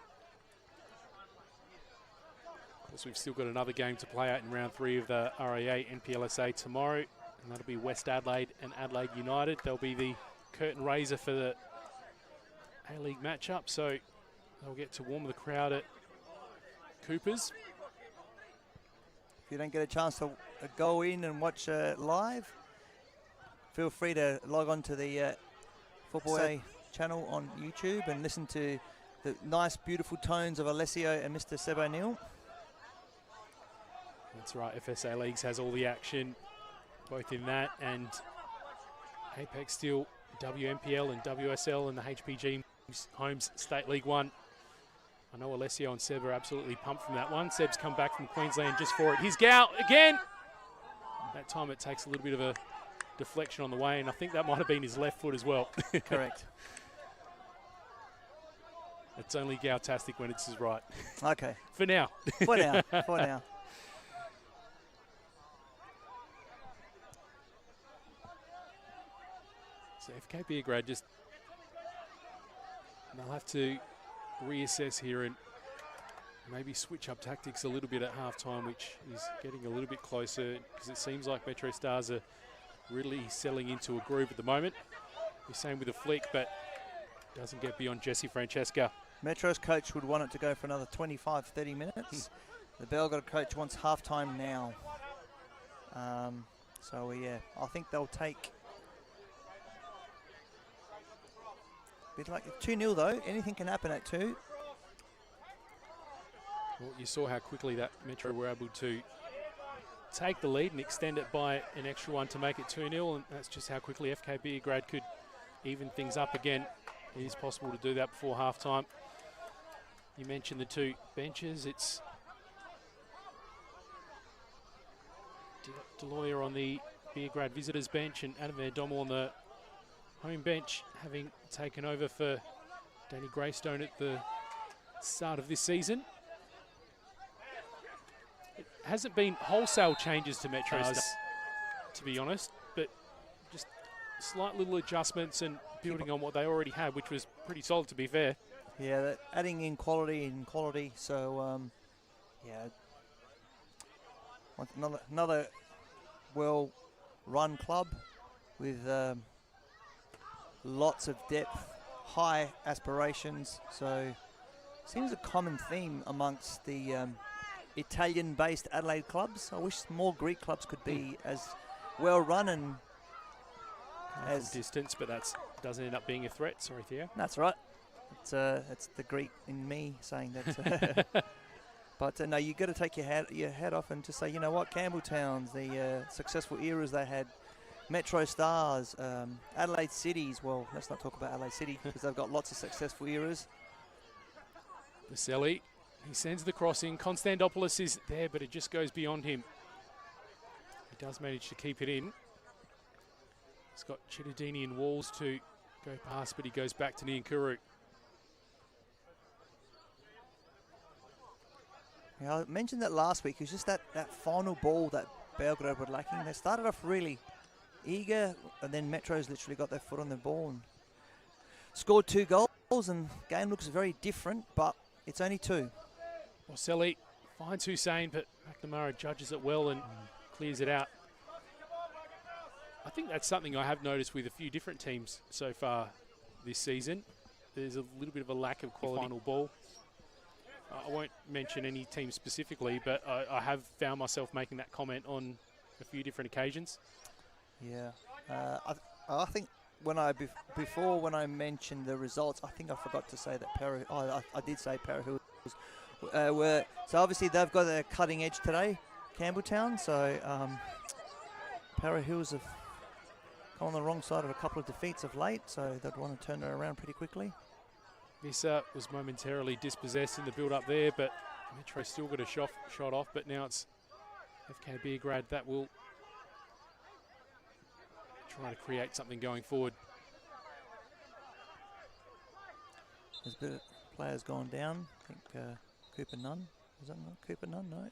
Of course, we've still got another game to play out in round 3 of the RAA NPLSA tomorrow, and that'll be West Adelaide and Adelaide United. They'll be the curtain raiser for the A-League matchup, so they'll get to warm the crowd at Coopers. If you don't get a chance to go in and watch live, feel free to log on to the Football A channel on YouTube and listen to the nice, beautiful tones of Alessio and Mr. Seb O'Neill. That's right, FSA Leagues has all the action, both in that and Apex Steel, WMPL and WSL and the HPG Homes State League 1. I know Alessio and Seb are absolutely pumped from that one. Seb's come back from Queensland just for it. His goal again. That time it takes a little bit of a deflection on the way, and I think that might have been his left foot as well. Correct. It's only Gautastic when it's his right. Okay. For now. For now. For now. So FK Beograd just, they'll have to reassess here and maybe switch up tactics a little bit at halftime, which is getting a little bit closer because it seems like MetroStars are really settling into a groove at the moment. The same with the flick, but doesn't get beyond Jesse Francesca. Metro's coach would want it to go for another 25, 30 minutes. The Belgrade coach wants halftime now. So, yeah, I think they'll take... Bit like 2-0 though, anything can happen at 2. Well, you saw how quickly that Metro were able to take the lead and extend it by an extra one to make it 2-0, and that's just how quickly FK Beograd could even things up again. It is possible to do that before halftime. You mentioned the two benches. It's Deloyer on the Beograd visitors bench and Adam Van Dommel on the home bench, having taken over for Danny Greystone at the start of this season. It hasn't been wholesale changes to MetroStars, to be honest, but just slight little adjustments and building on what they already had, which was pretty solid, to be fair. Yeah, adding in quality, so yeah. Another well-run club with lots of depth, high aspirations. So seems a common theme amongst the Italian-based Adelaide clubs. I wish more Greek clubs could be as well-run and as distance, but that doesn't end up being a threat. Sorry, Theo. That's right. It's the Greek in me saying that. But no, you got to take your head off and just say, you know what, Campbelltown's the successful eras they had. MetroStars, Adelaide Cities. Well, let's not talk about Adelaide City because they've got lots of successful eras. Vaselli, he sends the crossing. Konstantopoulos is there, but it just goes beyond him. He does manage to keep it in. He's got Chittadini and Walls to go past, but he goes back to Niankuru. Yeah, I mentioned that last week. It was just that final ball that Belgrade were lacking. They started off really eager, and then Metro's literally got their foot on the ball and scored 2 goals, and game looks very different, but it's only 2. Boselli finds Hussein, but McNamara judges it well and clears it out. I think that's something I have noticed with a few different teams so far this season. There's a little bit of a lack of quality final ball. I won't mention any team specifically, but I have found myself making that comment on a few different occasions. Yeah, I think when I mentioned the results, I think I forgot to say that I did say Para Hills were, so obviously they've got their cutting edge today, Campbelltown. So Para Hills have come on the wrong side of a couple of defeats of late, so they'd want to turn it around pretty quickly. Vissa was momentarily dispossessed in the build-up there, but Metro still got a shot off, but now it's FK Beograd, that will try to create something going forward. There's a bit of players gone down. I think Cooper Nunn. Was that not Cooper Nunn? No.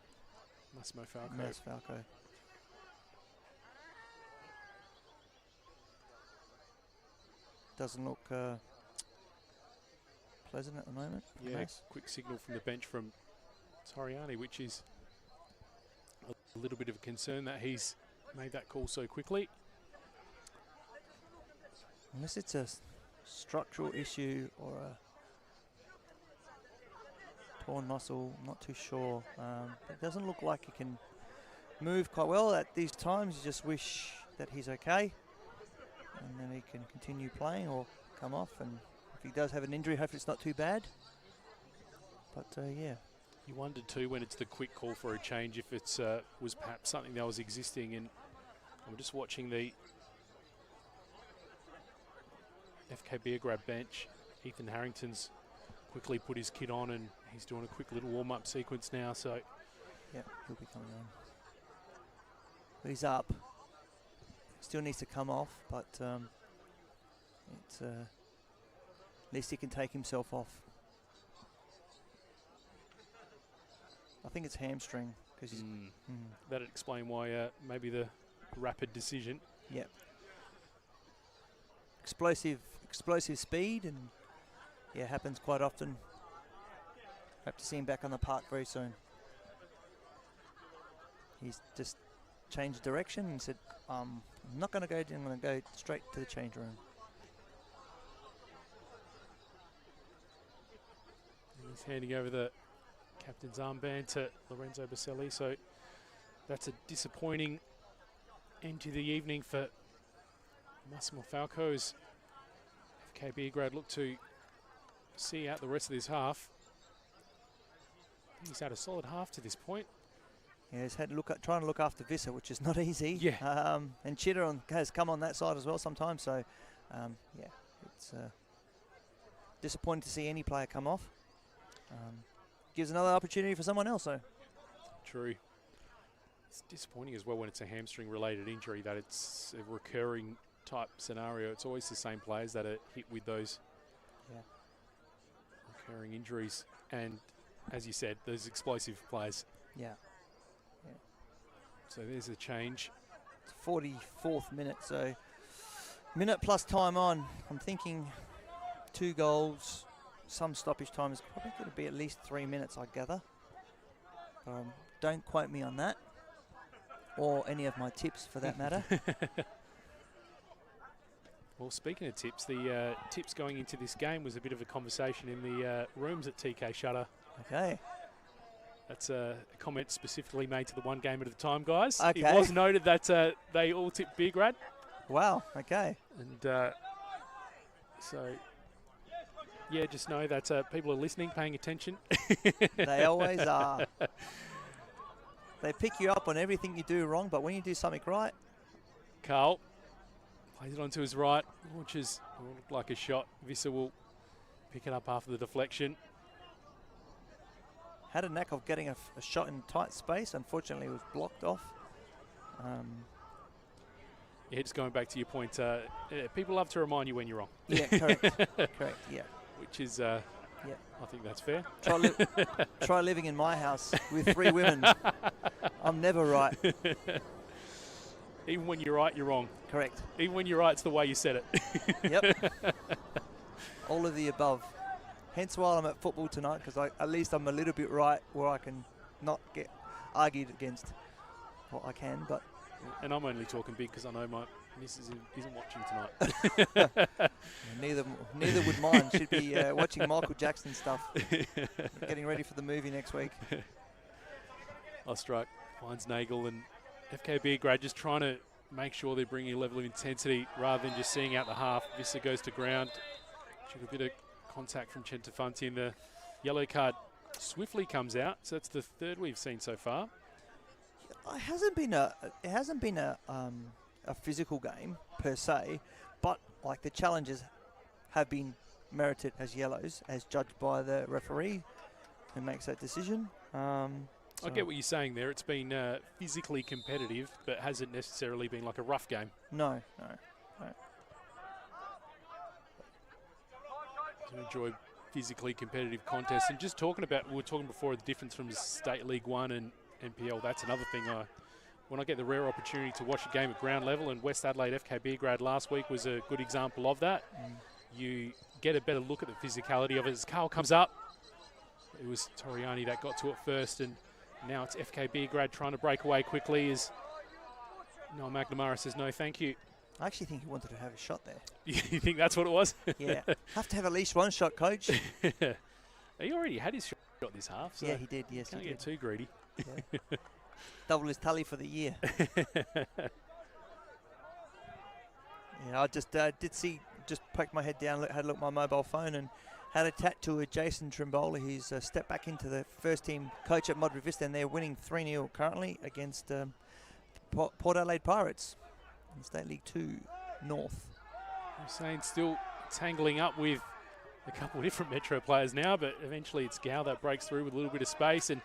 Massimo Falco. Mass Falco. Doesn't look pleasant at the moment. Yeah, Mass. quick signal from the bench from Toriani, which is a little bit of a concern that he's made that call so quickly. Unless it's a structural issue or a torn muscle, I'm not too sure. It doesn't look like he can move quite well at these times. You just wish that he's okay, and then he can continue playing or come off. And if he does have an injury, hopefully it's not too bad. But yeah. You wondered too when it's the quick call for a change if it was perhaps something that was existing. And I'm just watching the FK Beograd bench. Ethan Harrington's quickly put his kit on and he's doing a quick little warm-up sequence now. So yeah, he'll be coming on. But he's up. Still needs to come off, but it's at least he can take himself off. I think it's hamstring because he's. That'd explain why maybe the rapid decision. Yep. Explosive speed, and yeah, happens quite often. Hope to see him back on the park very soon. He's just changed direction and said, I'm not going to go, I'm going to go straight to the change room. And he's handing over the captain's armband to Lorenzo Baselli, so that's a disappointing end to the evening for Massimo Falco's. FK Beograd look to see out the rest of this half. He's had a solid half to this point. Yeah, he's had trying to look after Visser, which is not easy. Yeah. And Chitter has come on that side as well sometimes. So, yeah, it's disappointing to see any player come off. Gives another opportunity for someone else, though. True. It's disappointing as well when it's a hamstring-related injury that it's a recurring type scenario. It's always the same players that are hit with those recurring injuries. And as you said, those explosive players. Yeah. So there's a change. It's 44th minute, so minute plus time on. I'm thinking 2 goals, some stoppage time is probably going to be at least 3 minutes, I gather. Don't quote me on that, or any of my tips for that matter. Well, speaking of tips, the tips going into this game was a bit of a conversation in the rooms at TK Shutter. Okay. That's a comment specifically made to the one game at a time, guys. Okay. It was noted that they all tipped Beograd. Wow, okay. And so, yeah, just know that people are listening, paying attention. They always are. They pick you up on everything you do wrong, but when you do something right. Carl plays it onto his right, launches, looked like a shot. Visser will pick it up after the deflection. Had a knack of getting a shot in tight space. Unfortunately, it was blocked off. Yeah, just going back to your point, people love to remind you when you're wrong. Yeah, correct. Correct, yeah. Which is, yeah. I think that's fair. Try living in my house with 3 women. I'm never right. Even when you're right, you're wrong. Correct. Even when you're right, it's the way you said it. Yep. All of the above. Hence why I'm at football tonight, because at least I'm a little bit right where I can not get argued against. Well, I can, but... And I'm only talking big because I know my missus isn't watching tonight. Neither would mine. She'd be watching Michael Jackson stuff. Getting ready for the movie next week. Ostruk finds Nagel and FK Beograd just trying to make sure they're bringing a level of intensity rather than just seeing out the half. Visser goes to ground. Took a bit of contact from Centafanti, and the yellow card swiftly comes out. So that's the 3rd we've seen so far. It hasn't been a physical game per se, but like the challenges have been merited as yellows, as judged by the referee who makes that decision. I get what you're saying there. It's been physically competitive, but hasn't necessarily been like a rough game. No. To enjoy physically competitive contests. And just talking about, we were talking before, the difference from State League 1 and NPL. That's another thing. When I get the rare opportunity to watch a game at ground level, and West Adelaide FK Beograd last week was a good example of that, you get a better look at the physicality of it. As Carl comes up, it was Toriani that got to it first, and now it's FK Beograd trying to break away quickly as Noel McNamara says no thank you. I actually think he wanted to have a shot there. You think that's what it was? Yeah. Have to have at least one shot, coach. He already had his shot this half. So yeah, he did. Yes, can't he get did. too greedy. Yeah. Double his tally for the year. Yeah, I just just poked my head down, had a look at my mobile phone, and had a chat to Jason Trimbola. He's stepped back into the first team coach at Modbury Vista, and they're winning 3-0 currently against Port Adelaide Pirates in State League 2 North. I'm saying still tangling up with a couple of different Metro players now, but eventually it's Gow that breaks through with a little bit of space, and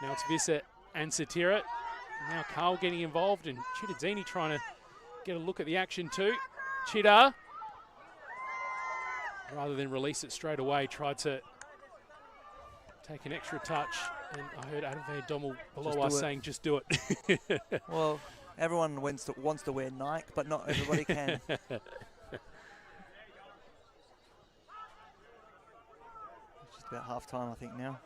now it's Vissa and Satira. Now Carl getting involved, and Chittadzini trying to get a look at the action too. Chitta, rather than release it straight away, tried to take an extra touch, and I heard Adam Van Dommel below us saying, just do it. Well, everyone wants to wear Nike, but not everybody can. It's just about half time, I think, now.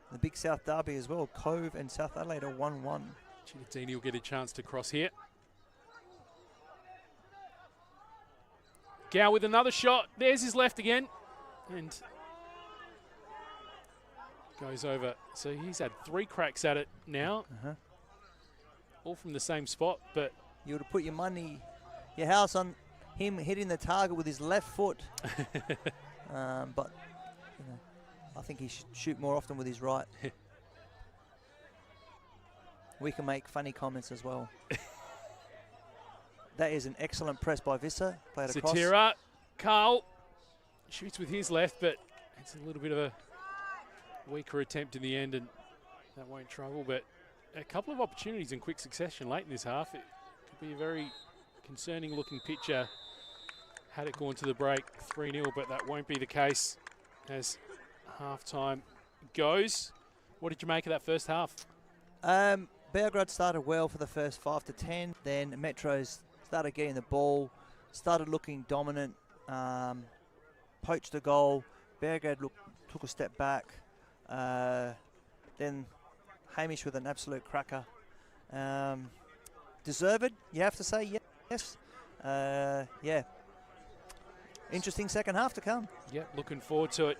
The big South Derby as well. Cove and South Adelaide are 1-1. Chittadzini will get a chance to cross here. Gow with another shot. There's his left again. And goes over. So he's had 3 cracks at it now. All from the same spot, but you would have put your house on him hitting the target with his left foot. But you know, I think he should shoot more often with his right. We can make funny comments as well. That is an excellent press by Vissa. Played across. Satira, Carl shoots with his left, but it's a little bit of a weaker attempt in the end, and that won't trouble. But a couple of opportunities in quick succession late in this half. It could be a very concerning looking picture had it gone to the break 3-0, but that won't be the case as half-time goes. What did you make of that first half? Beograd started well for the first 5 to 10. Then Metros started getting the ball, started looking dominant, poached a goal. Beograd took a step back. Then Hamish with an absolute cracker. Deserved, you have to say, yes. Yeah. Interesting second half to come. Yep, looking forward to it.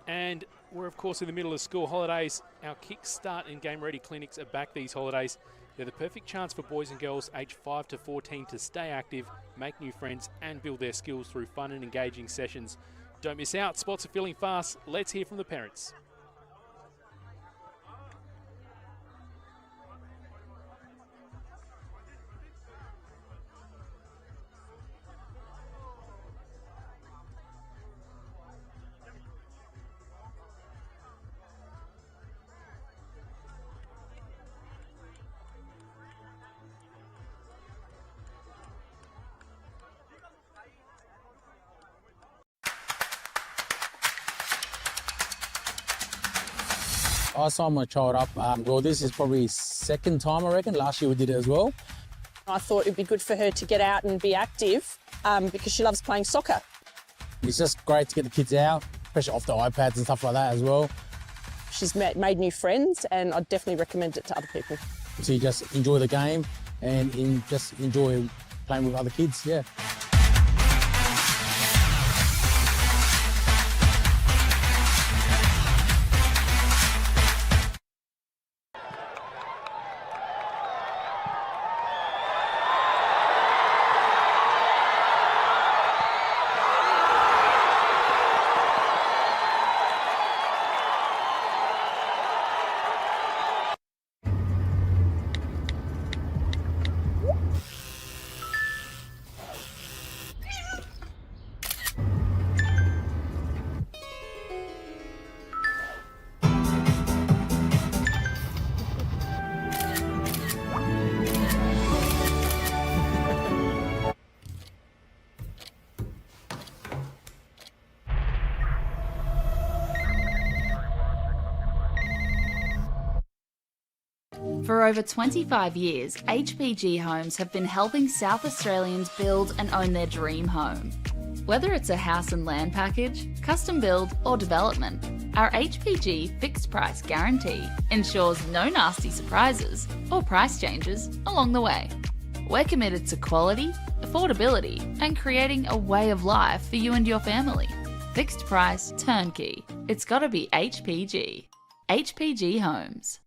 And we're, of course, in the middle of school holidays. Our Kickstart and Game Ready clinics are back these holidays. They're the perfect chance for boys and girls aged 5 to 14 to stay active, make new friends, and build their skills through fun and engaging sessions. Don't miss out. Spots are filling fast. Let's hear from the parents. I signed my child up. Well, this is probably second time, I reckon. Last year we did it as well. I thought it'd be good for her to get out and be active because she loves playing soccer. It's just great to get the kids out, especially off the iPads and stuff like that as well. She's made new friends, and I'd definitely recommend it to other people. So you just enjoy the game and just enjoy playing with other kids, yeah. For over 25 years, HPG Homes have been helping South Australians build and own their dream home. Whether it's a house and land package, custom build or development, our HPG fixed price guarantee ensures no nasty surprises or price changes along the way. We're committed to quality, affordability and creating a way of life for you and your family. Fixed price, turnkey. It's gotta be HPG. HPG Homes.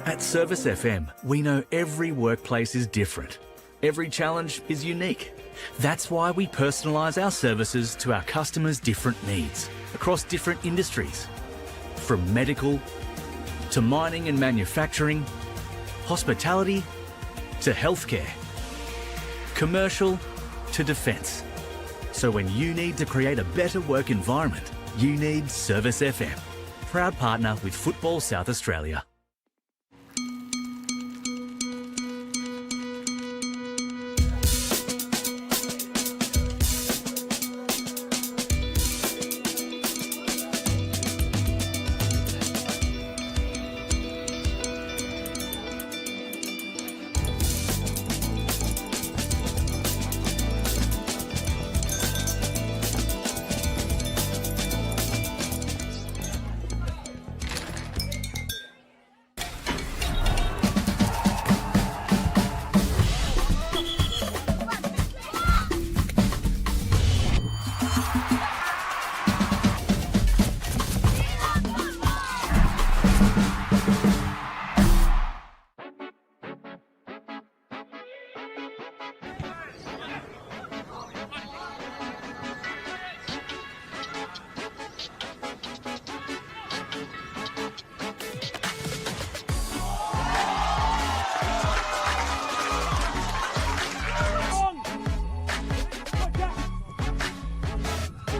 At Service FM, we know every workplace is different. Every challenge is unique. That's why we personalise our services to our customers' different needs across different industries. From medical to mining and manufacturing, hospitality to healthcare, commercial to defence. So when you need to create a better work environment, you need Service FM. Proud partner with Football South Australia.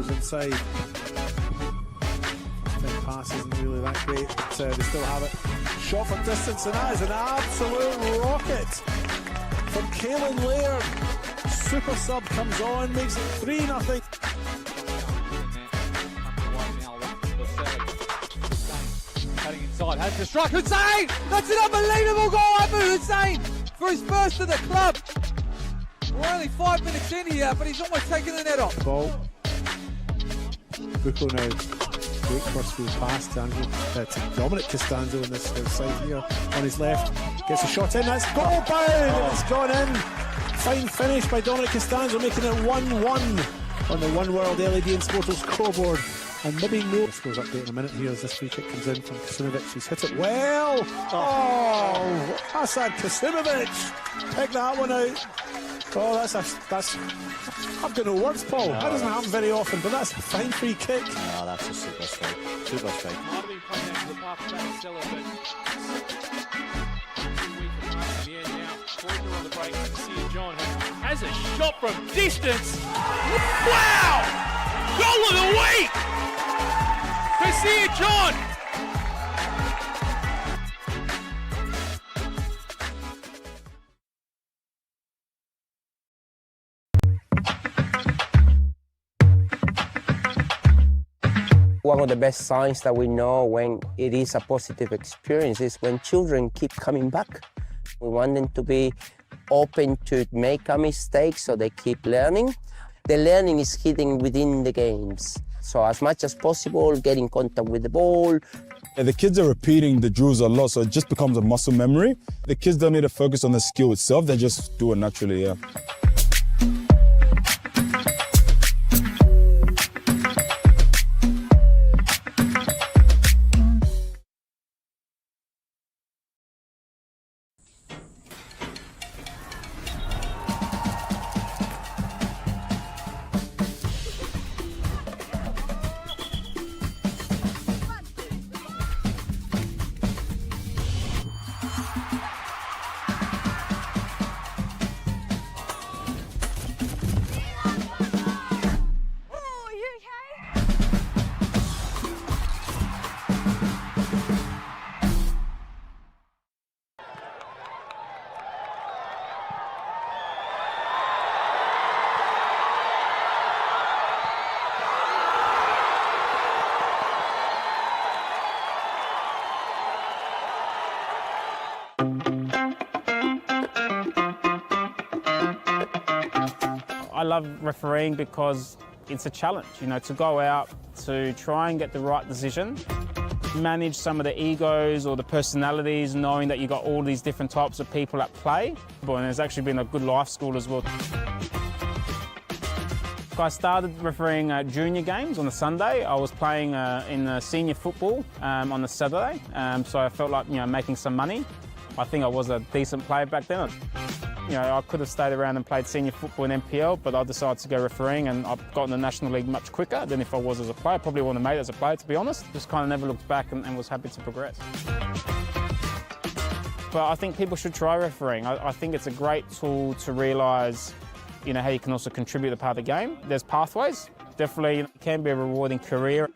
Inside. First pass isn't really that great, but they still have it. Shot from distance, and that is an absolute rocket from Caelan Laird. Super sub comes on, makes it 3-0. Cutting inside, has to strike. Hussein! That's an unbelievable goal, Abu Hussein, for his first of the club. We're only 5 minutes in here, but he's almost taken the net off. Ball. Bucco now, great crossfield pass to Dominic Costanzo on this side here, on his left, gets a shot in, that's goal bound, it's gone in. Fine finish by Dominic Costanzo, making it 1-1 on the One World LED and Sportal scoreboard. And maybe no scores update in a minute here as this free kick comes in from Kasimovic, who's hit it well. Oh, Hasan Kasimovic, pick that one out. Oh, that's I've got no words, Paul. That doesn't happen very often, but that's a fine free kick. Oh, that's a super strike. Super strike. Might have been playing out to the path of Stella, but yeah, now Fortner on the break. Sia John has a shot from distance. Wow! Goal of the week! Sia John. One of the best signs that we know when it is a positive experience is when children keep coming back. We want them to be open to make a mistake so they keep learning. The learning is hidden within the games. So as much as possible, get in contact with the ball. The kids are repeating the drills a lot, so it just becomes a muscle memory. The kids don't need to focus on the skill itself, they just do it naturally, yeah. I love refereeing because it's a challenge, you know, to go out to try and get the right decision, manage some of the egos or the personalities, knowing that you've got all these different types of people at play. And it's actually been a good life school as well. I started refereeing junior games on the Sunday. I was playing in senior football on the Saturday, so I felt like, you know, making some money. I think I was a decent player back then. You know, I could have stayed around and played senior football in NPL, but I decided to go refereeing, and I've got in the National League much quicker than if I was as a player. Probably wouldn't have made it as a player, to be honest. Just kind of never looked back and was happy to progress. But I think people should try refereeing. I think it's a great tool to realise, you know, how you can also contribute to part of the game. There's pathways. Definitely it can be a rewarding career.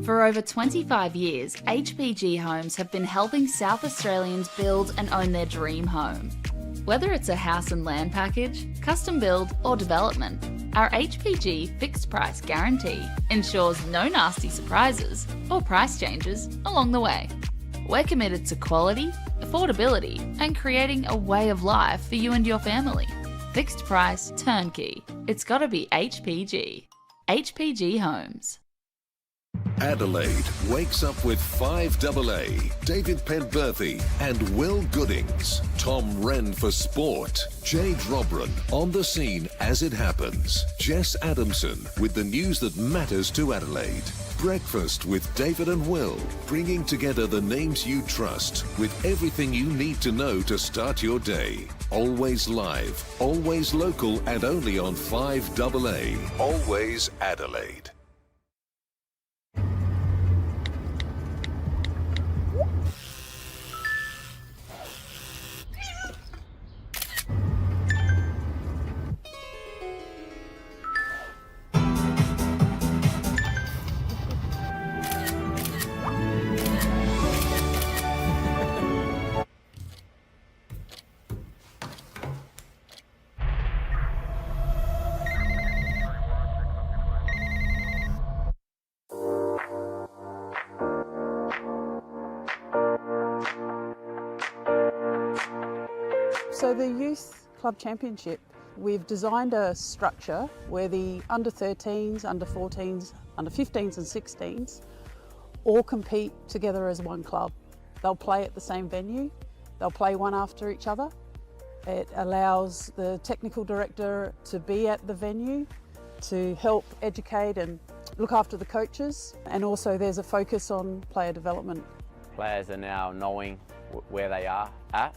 For over 25 years, HPG Homes have been helping South Australians build and own their dream home. Whether it's a house and land package, custom build or development, our HPG fixed price guarantee ensures no nasty surprises or price changes along the way. We're committed to quality, affordability and creating a way of life for you and your family. Fixed price turnkey. It's gotta be HPG. HPG Homes. Adelaide wakes up with 5AA, David Penberthy and Will Goodings. Tom Wren for sport. Jade Robran on the scene as it happens. Jess Adamson with the news that matters to Adelaide. Breakfast with David and Will, bringing together the names you trust with everything you need to know to start your day. Always live, always local and only on 5AA. Always Adelaide. So the Youth Club Championship, we've designed a structure where the under 13s, under 14s, under 15s and 16s all compete together as one club. They'll play at the same venue, they'll play one after each other. It allows the technical director to be at the venue to help educate and look after the coaches, and also there's a focus on player development. Players are now knowing where they are at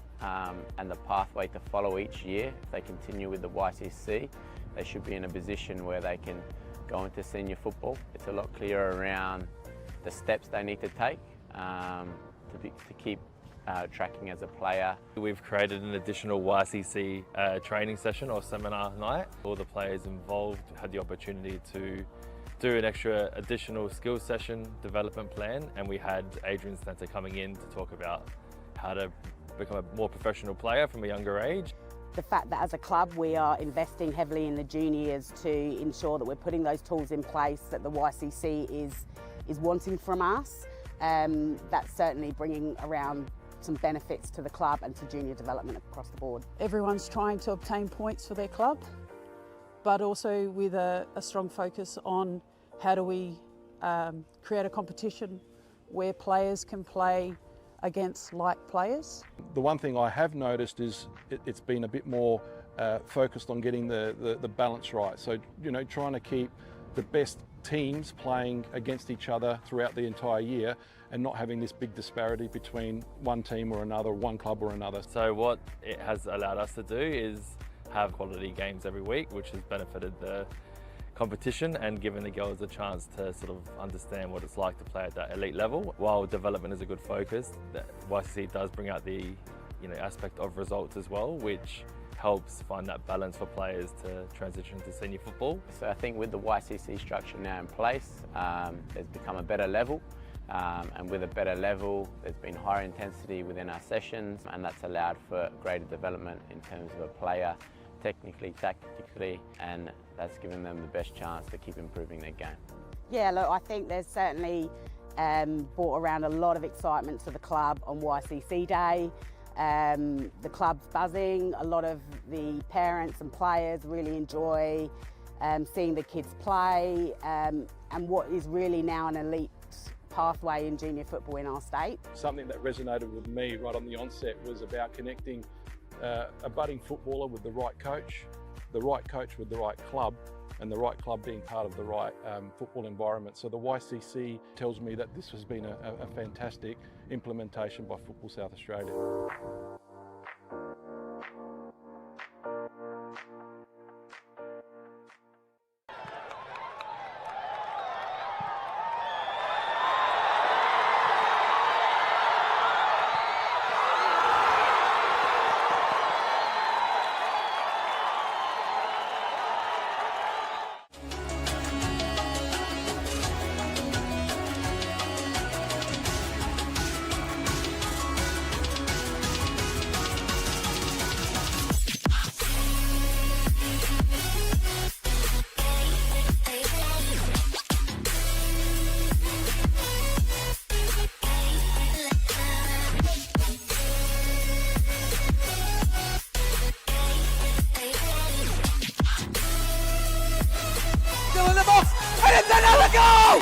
and the pathway to follow each year. If they continue with the YCC, they should be in a position where they can go into senior football. It's a lot clearer around the steps they need to take to keep tracking as a player. We've created an additional YCC training session or seminar night. All the players involved had the opportunity to do an extra additional skills session development plan, and we had Adrian Stanter coming in to talk about how to become a more professional player from a younger age. The fact that as a club we are investing heavily in the juniors to ensure that we're putting those tools in place that the YCC is wanting from us, that's certainly bringing around some benefits to the club and to junior development across the board. Everyone's trying to obtain points for their club, but also with a strong focus on how do we create a competition where players can play against like players. The one thing I have noticed is it's been a bit more focused on getting the balance right. So, you know, trying to keep the best teams playing against each other throughout the entire year and not having this big disparity between one team or another, one club or another. So what it has allowed us to do is have quality games every week, which has benefited the competition and given the girls a chance to sort of understand what it's like to play at that elite level. While development is a good focus, the YCC does bring out the aspect of results as well, which helps find that balance for players to transition to senior football. So I think with the YCC structure now in place, there's become a better level, and with a better level there's been higher intensity within our sessions, and that's allowed for greater development in terms of a player technically, tactically, and that's given them the best chance to keep improving their game. Yeah, look, I think there's certainly brought around a lot of excitement to the club on YCC Day. The club's buzzing. A lot of the parents and players really enjoy seeing the kids play and what is really now an elite pathway in junior football in our state. Something that resonated with me right on the onset was about connecting a budding footballer with the right coach with the right club, and the right club being part of the right football environment. So the YCC tells me that this has been a fantastic implementation by Football South Australia. Still in the box, and it's another goal!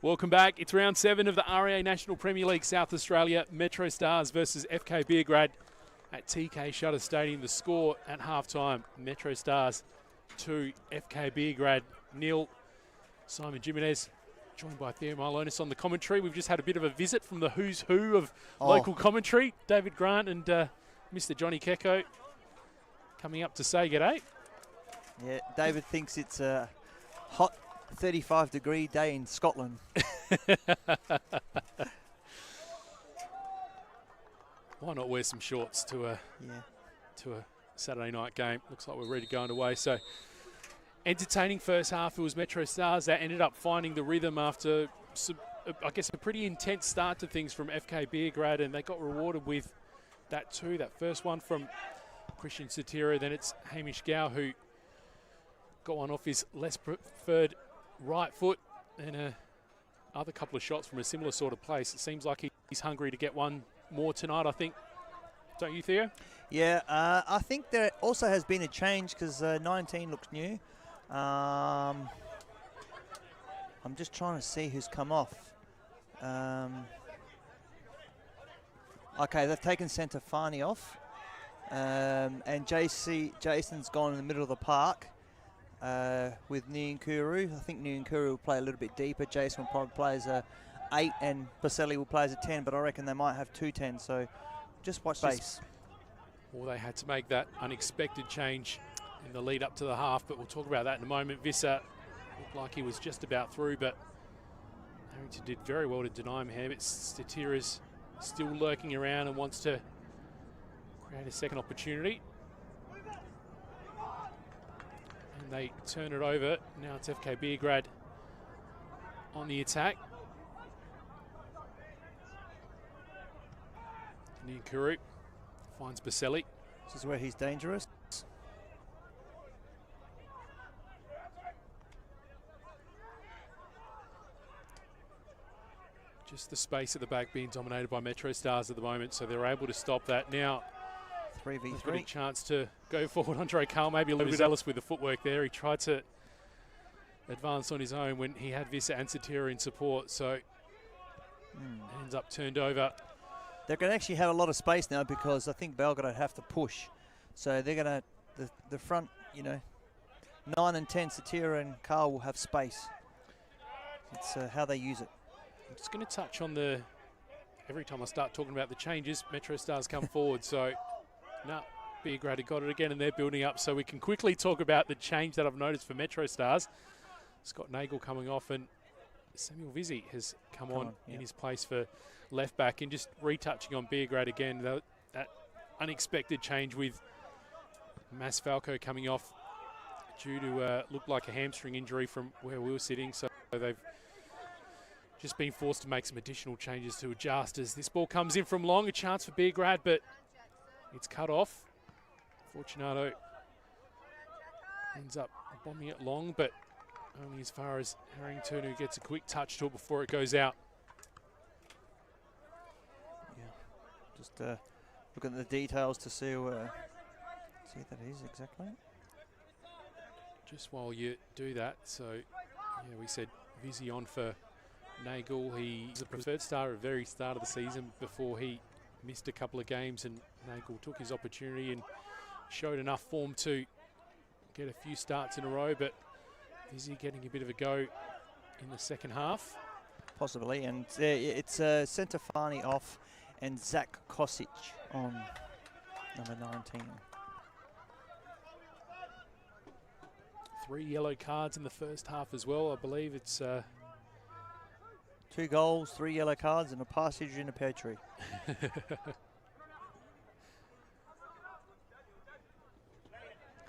Welcome back. It's round 7 of the REA National Premier League South Australia. MetroStars versus FK Beograd at TK Shutter Stadium. The score at halftime, MetroStars 2, FK Beograd 0. Simon Jimenez joined by Theo Milonis on the commentary. We've just had a bit of a visit from the who's who of local commentary. David Grant and Mr. Johnny Kecko coming up to say g'day. Yeah, David thinks it's a hot 35-degree day in Scotland. Why not wear some shorts to a Saturday night game? Looks like we're ready to go underway. So entertaining first half. It was MetroStars that ended up finding the rhythm after some, I guess, a pretty intense start to things from FK Beograd, and they got rewarded with that too. That first one from Christian Satira. Then it's Hamish Gow who got one off his less preferred right foot, and other couple of shots from a similar sort of place. It seems like he's hungry to get one more tonight, I think. Don't you, Theo? Yeah, I think there also has been a change because 19 looks new. I'm just trying to see who's come off. Okay, they've taken Centofani off, and Jason's gone in the middle of the park. With Niankuru. I think Niankuru will play a little bit deeper. Jason will probably play as a 8 and Baselli will play as a 10, but I reckon they might have 2 10s, so just watch base. Well, they had to make that unexpected change in the lead up to the half, but we'll talk about that in a moment. Visser looked like he was just about through, but Harrington did very well to deny him here, but Statira's still lurking around and wants to create a second opportunity. And they turn it over. Now it's FK Beograd on the attack. Ninkuru finds Baselli. This is where he's dangerous. Just the space at the back being dominated by MetroStars at the moment, so they're able to stop that. Now, 3v3. A chance to go forward. Andre Carl maybe a little bit zealous with the footwork there. He tried to advance on his own when he had Visser and Satira in support, so ends up turned over. They're going to actually have a lot of space now because I think Belgrade have to push. So they're going to, the front, 9 and 10, Satira and Carl will have space. It's how they use it. I'm just going to touch on every time I start talking about the changes, MetroStars come forward. So, no, Beograd had got it again and they're building up. So we can quickly talk about the change that I've noticed for MetroStars. Scott Nagel coming off and Samuel Vizzi has come on in his place for left back. And just retouching on Beograd again, that unexpected change with Mas Falco coming off due to look like a hamstring injury from where we were sitting. So they've just been forced to make some additional changes to adjust as this ball comes in from long. A chance for Beograd, but it's cut off. Fortunato ends up bombing it long, but only as far as Harrington, who gets a quick touch to it before it goes out. Yeah, just look at the details to see what that is exactly. Just while you do that, so yeah, we said Vizzy on for Nagel. He's a preferred star at the very start of the season before he missed a couple of games, and Nagel took his opportunity and showed enough form to get a few starts in a row, but Vizzy getting a bit of a go in the second half. Possibly, and it's Centofani off and Zach Kosic on number 19. 3 yellow cards in the first half as well. I believe it's 2 goals, 3 yellow cards, and a passage in a pear tree.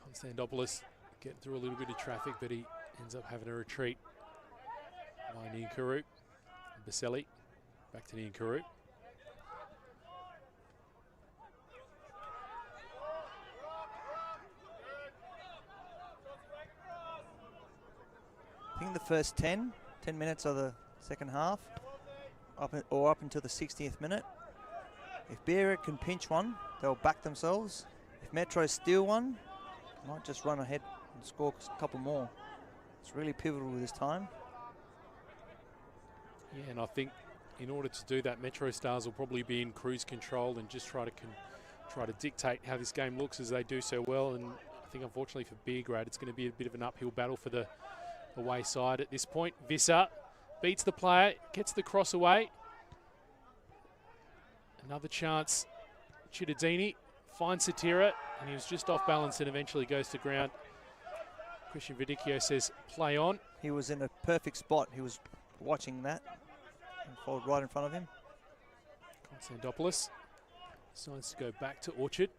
Konstantopoulos getting through a little bit of traffic, but he ends up having a retreat by Ninkuru. Baselli back to Ninkuru. I think the first 10 minutes of the second half, up until the 60th minute. If Beograd can pinch one, they'll back themselves. If Metro steal one, might just run ahead and score a couple more. It's really pivotal this time. Yeah, and I think in order to do that, MetroStars will probably be in cruise control and just try to dictate how this game looks as they do so well. And I think unfortunately for Beograd, it's going to be a bit of an uphill battle for the away side at this point. Visser beats the player, gets the cross away. Another chance. Cittadini finds Satira, and he was just off balance and eventually goes to ground. Christian Vidicchio says, play on. He was in a perfect spot. He was watching that and followed right in front of him. Konstantopoulos decides to go back to Orchard,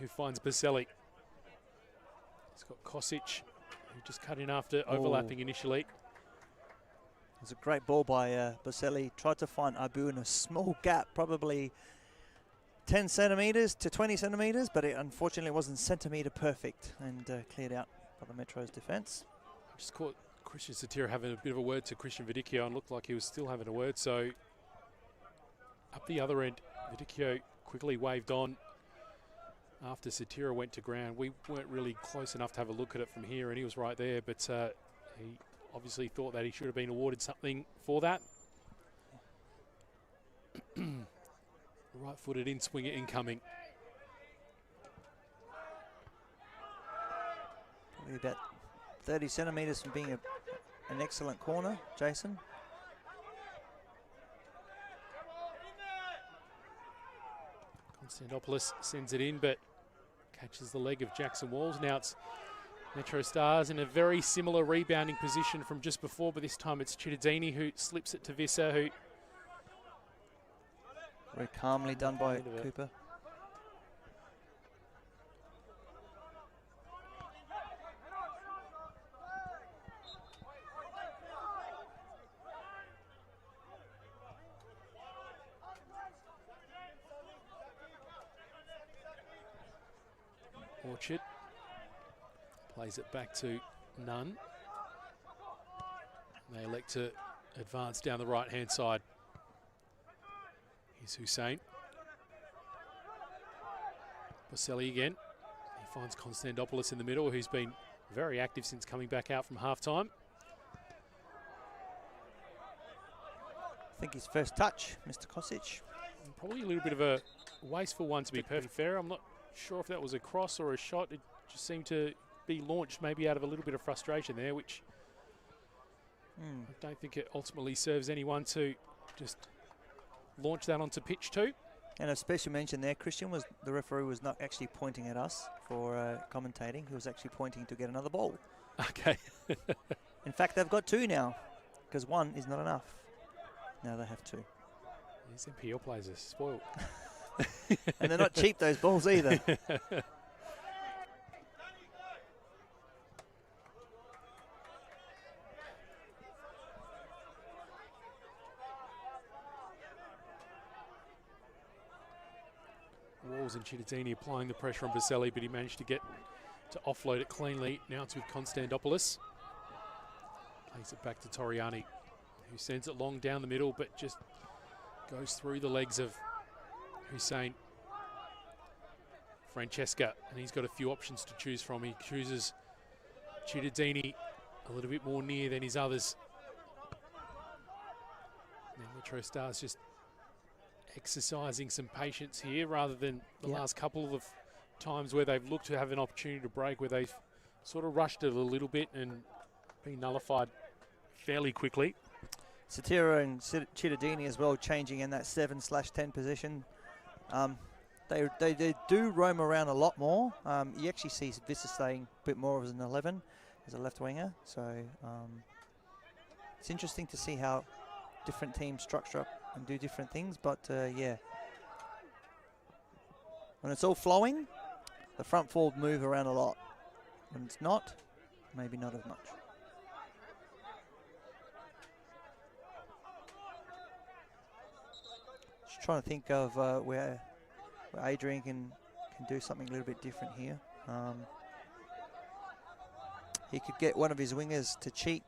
who finds Baselli. He's got Kosic, who just cut in after overlapping initially. It was a great ball by Baselli. Tried to find Abu in a small gap, probably 10 centimetres to 20 centimetres, but it unfortunately wasn't centimetre perfect and cleared out by the Metro's defence. Just caught Christian Satira having a bit of a word to Christian Vidicchio and looked like he was still having a word. So up the other end, Vidicchio quickly waved on after Satira went to ground. We weren't really close enough to have a look at it from here, and he was right there, but he obviously thought that he should have been awarded something for that. Right-footed in, swinger incoming. Probably about 30 centimetres from being an excellent corner, Jason. Konstantopoulos sends it in, but catches the leg of Jackson Walls. Now it's MetroStars in a very similar rebounding position from just before, but this time it's Cittadini who slips it to Visser, who... Very calmly done by Cooper. Orchard plays it back to Nunn. They elect to advance down the right-hand side. Here's Hussein. Boselli again. He finds Konstantopoulos in the middle, who's been very active since coming back out from half-time. I think his first touch, Mr. Kosic. Probably a little bit of a wasteful one, to be perfectly fair. I'm not sure if that was a cross or a shot. It just seemed to be launched maybe out of a little bit of frustration there, which I don't think it ultimately serves anyone to just launch that onto pitch too. And a special mention there, Christian, was the referee was not actually pointing at us for commentating. He was actually pointing to get another ball. Okay. In fact, they've got two now, because one is not enough. Now they have two. These NPL players are spoiled. And they're not cheap, those balls, either. Walls and Cittadini applying the pressure on Boselli, but he managed to get to offload it cleanly. Now it's with Konstantopoulos. Plays it back to Toriani, who sends it long down the middle, but just goes through the legs of Hussein. Francesca, and he's got a few options to choose from. He chooses Cittadini a little bit more near than his others. Now MetroStars just exercising some patience here rather than the last couple of times where they've looked to have an opportunity to break, where they've sort of rushed it a little bit and been nullified fairly quickly. Satira and Cittadini as well changing in that 7/10 position. They do roam around a lot more. You actually see Visser staying a bit more as an 11 as a left winger. So it's interesting to see how different teams structure up and do different things. But yeah, when it's all flowing, the front four move around a lot. When it's not, maybe not as much. Just trying to think of where Adrian can do something a little bit different here. He could get one of his wingers to cheat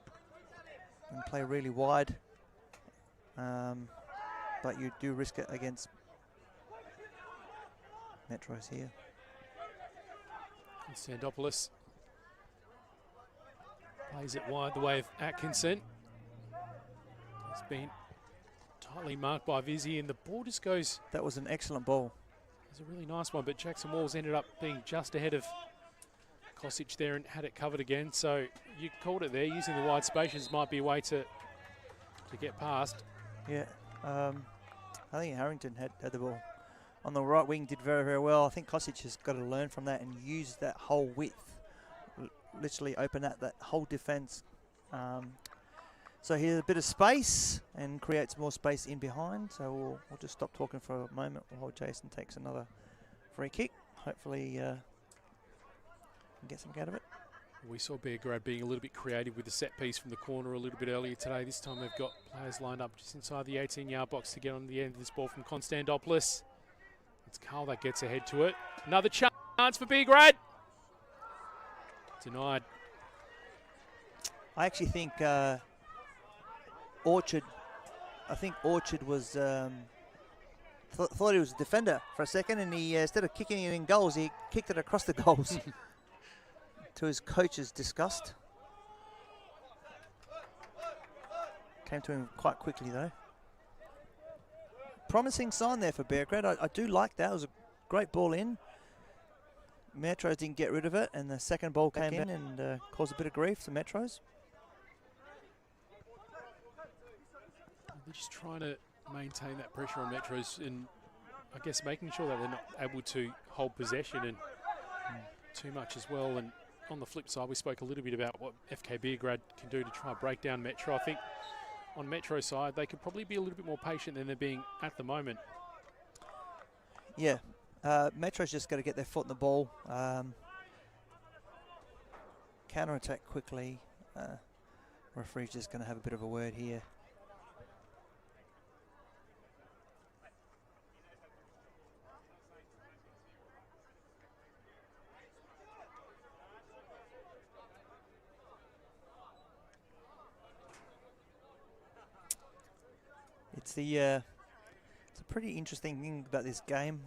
and play really wide, but you do risk it against Metros here. Konstantopoulos plays it wide the way of Atkinson. He's been tightly marked by Vizzy, and the ball just goes... That was an excellent ball. It was a really nice one, but Jackson Walls ended up being just ahead of Kosic there and had it covered again. So you called it there. Using the wide spaces might be a way to get past. Yeah, I think Harrington had the ball on the right wing, did very, very well. I think Kosic has got to learn from that and use that whole width, literally open up that whole defence. So here's a bit of space and creates more space in behind. So we'll just stop talking for a moment while Jason takes another free kick. Hopefully can get something out of it. We saw Beograd being a little bit creative with the set piece from the corner a little bit earlier today. This time they've got players lined up just inside the 18-yard box to get on the end of this ball from Konstantopoulos. It's Carl that gets ahead to it. Another chance for Beograd. Denied. I actually think Orchard was thought he was a defender for a second, and he instead of kicking it in goals, he kicked it across the goals to his coach's disgust. Came to him quite quickly though. Promising sign there for Beograd. I do like that. It was a great ball in. Metros didn't get rid of it, and the second ball came in and caused a bit of grief to Metros. They're just trying to maintain that pressure on Metros and I guess making sure that they're not able to hold possession and too much as well. And on the flip side, we spoke a little bit about what FK Beograd can do to try and break down Metro. I think on Metro's side, they could probably be a little bit more patient than they're being at the moment. Yeah, Metro's just got to get their foot in the ball, counter-attack quickly. Referee's just going to have a bit of a word here. It's a pretty interesting thing about this game.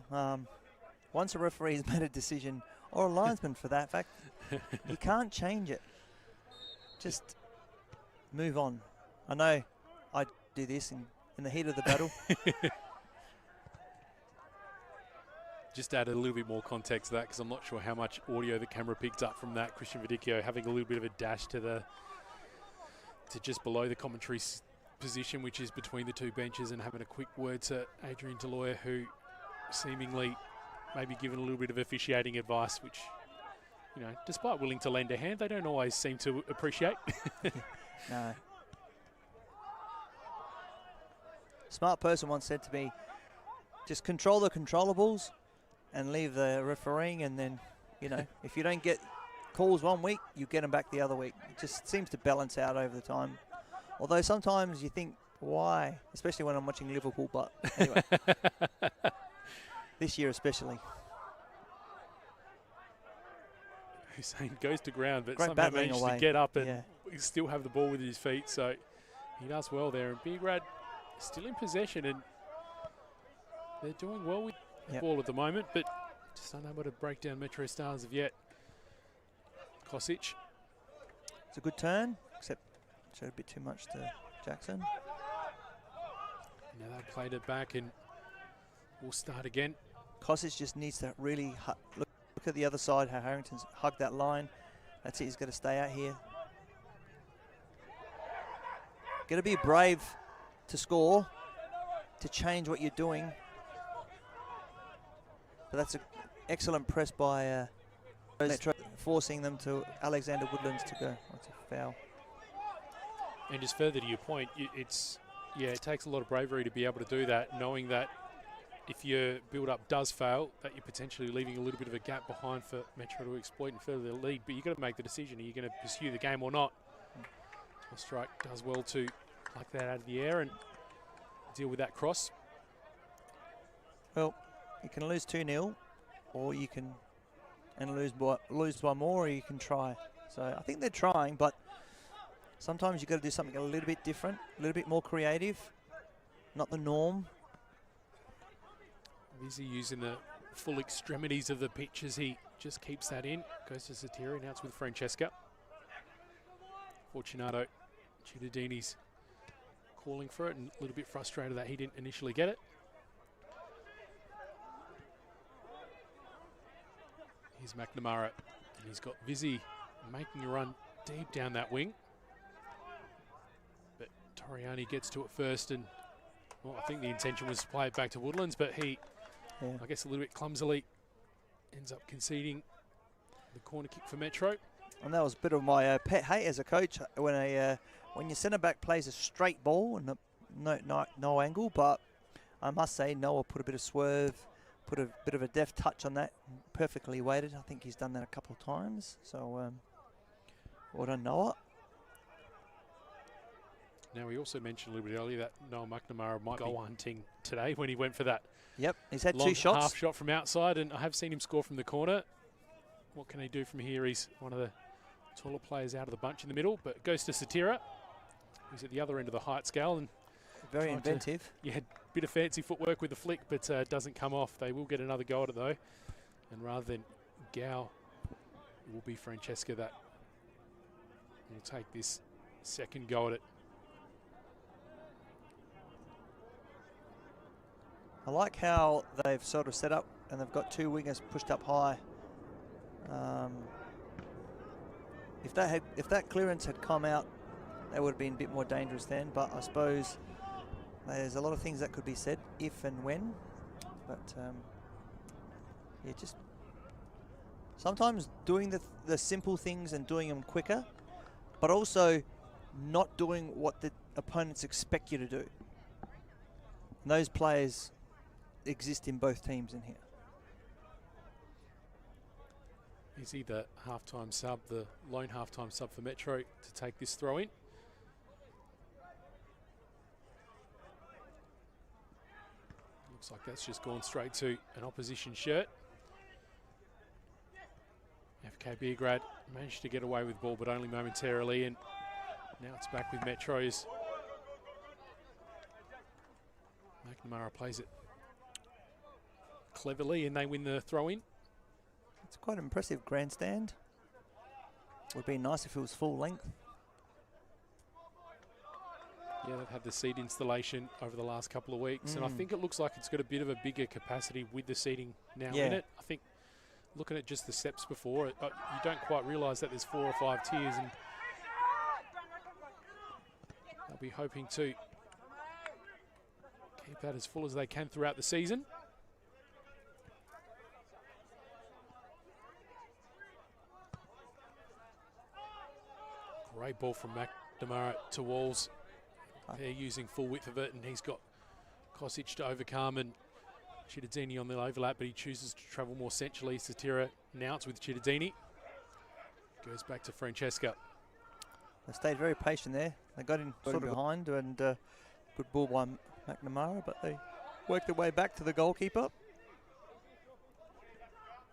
Once a referee has made a decision, or a linesman for that fact, you can't change it. Just move on. I know I do this in the heat of the battle. Just add a little bit more context to that, because I'm not sure how much audio the camera picked up from that. Christian Vidicchio having a little bit of a dash to just below the commentary position, which is between the two benches, and having a quick word to Adrian Deloyer, who seemingly maybe given a little bit of officiating advice, which, you know, despite willing to lend a hand, they don't always seem to appreciate. No. Smart person once said to me, just control the controllables and leave the refereeing, and then, you know, if you don't get calls one week, you get them back the other week. It just seems to balance out over the time. Although sometimes you think, why? Especially when I'm watching Liverpool, but anyway. This year especially. Hussein goes to ground, but Great somehow manages away. to get up and still have the ball with his feet, so he does well there. And Beograd still in possession, and they're doing well with the ball at the moment, but just unable to break down MetroStars as of yet. Kosic. It's a good turn, except showed a bit too much to Jackson. Now they played it back, and we'll start again. Kosic just needs to really look at the other side, how Harrington's hugged that line. That's it, he's got to stay out here. Got to be brave to score, to change what you're doing. But that's an excellent press by Metro, forcing them to Alexander Woodlands to go. That's a foul. And just further to your point, it takes a lot of bravery to be able to do that, knowing that if your build-up does fail, that you're potentially leaving a little bit of a gap behind for Metro to exploit and further the lead. But you've got to make the decision. Are you going to pursue the game or not? Strike does well to pluck that out of the air and deal with that cross. Well, you can lose 2-0, or you can lose by more, or you can try. So I think they're trying, but sometimes you've got to do something a little bit different, a little bit more creative, not the norm. Busy using the full extremities of the pitch as he just keeps that in. Goes to Satiri, now it's with Francesca. Fortunato Cittadini's calling for it, and a little bit frustrated that he didn't initially get it. Here's McNamara, and he's got Vizzy making a run deep down that wing. But Toriani gets to it first, and well, I think the intention was to play it back to Woodlands, but he, I guess a little bit clumsily, ends up conceding the corner kick for Metro. And that was a bit of my pet hate as a coach when your centre back plays a straight ball and no angle. But I must say Noah put a bit of swerve, put a bit of a deft touch on that, perfectly weighted. I think he's done that a couple of times. So well done, Noah. Now, we also mentioned a little bit earlier that Noah McNamara might go hunting today when he went for that. Yep, he's had long 2 shots. Half shot from outside, and I have seen him score from the corner. What can he do from here? He's one of the taller players out of the bunch in the middle, but goes to Satira, who's at the other end of the height scale. And very inventive. A bit of fancy footwork with the flick, but doesn't come off. They will get another go at it, though. And rather than Gao, it will be Francesca that will take this second go at it. I like how they've sort of set up and they've got 2 wingers pushed up high. If that clearance had come out, that would have been a bit more dangerous then. But I suppose there's a lot of things that could be said, if and when. But yeah, just Sometimes doing the simple things and doing them quicker, but also not doing what the opponents expect you to do. And those players exist in both teams in here. Is he the halftime sub, the lone halftime sub for Metro to take this throw in? Looks like that's just gone straight to an opposition shirt. FK Beograd managed to get away with the ball, but only momentarily, and now it's back with Metro's. McNamara plays it cleverly, and they win the throw-in. It's quite an impressive grandstand. Would be nice if it was full length. Yeah, they've had the seat installation over the last couple of weeks, and I think it looks like it's got a bit of a bigger capacity with the seating now in it. I think looking at just the steps before it, you don't quite realise that there's 4 or 5 tiers, and they'll be hoping to keep that as full as they can throughout the season. Great ball from McNamara to Walls. They're using full width of it, and he's got Kosic to overcome, and Cittadini on the overlap, but he chooses to travel more centrally. Satira now it's with Cittadini. Goes back to Francesca. They stayed very patient there. They got in sort of behind, and good ball by McNamara, but they worked their way back to the goalkeeper.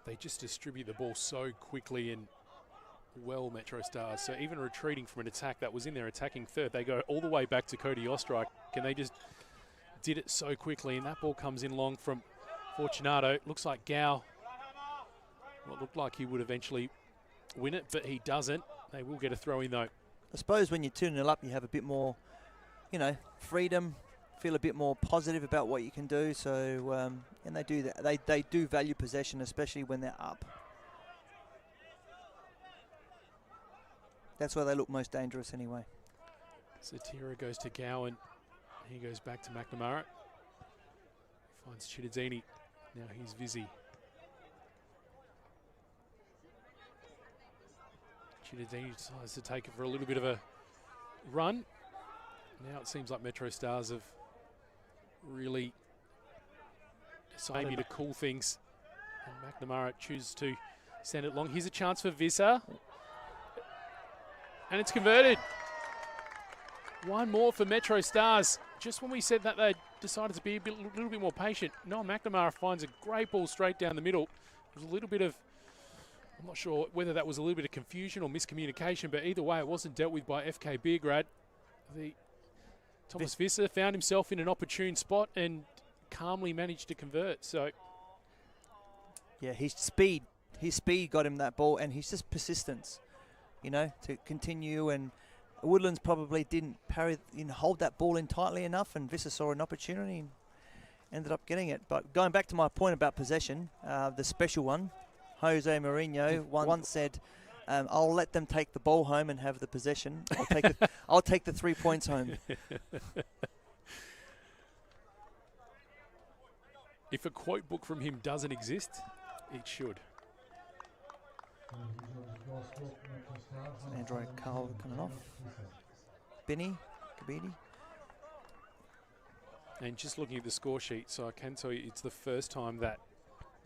They just distribute the ball so quickly and well, MetroStars. So even retreating from an attack that was in their attacking third, they go all the way back to Cody Ostrike, and they just did it so quickly, and that ball comes in long from Fortunato. Looks like Gao, what looked like he would eventually win it, but he doesn't. They will get a throw in though. I suppose when you're 2-0 up, you have a bit more, you know, freedom, feel a bit more positive about what you can do. So, and they do that. They do value possession, especially when they're up. That's where they look most dangerous anyway. Satira goes to Gowan. He goes back to McNamara. Finds Cittadini. Now he's Vizzy. Cittadini decides to take it for a little bit of a run. Now it seems like MetroStars have really decided maybe to cool things. And McNamara chooses to send it long. Here's a chance for Visser. And it's converted. One more for MetroStars. Just when we said that they decided to be a little bit more patient, Noah McNamara finds a great ball straight down the middle. It was a little bit of, I'm not sure whether that was a little bit of confusion or miscommunication, but either way, it wasn't dealt with by FK Beograd. Thomas Visser found himself in an opportune spot and calmly managed to convert. So, yeah, his speed got him that ball, and his just persistence, you know, to continue. And Woodlands probably didn't hold that ball in tightly enough, and Visser saw an opportunity and ended up getting it. But going back to my point about possession, the special one, Jose Mourinho once said, I'll let them take the ball home and have the possession. I'll take the 3 points home. If a quote book from him doesn't exist, it should. Android Carl coming off. Benny, Kabidi. And just looking at the score sheet, so I can tell you it's the first time that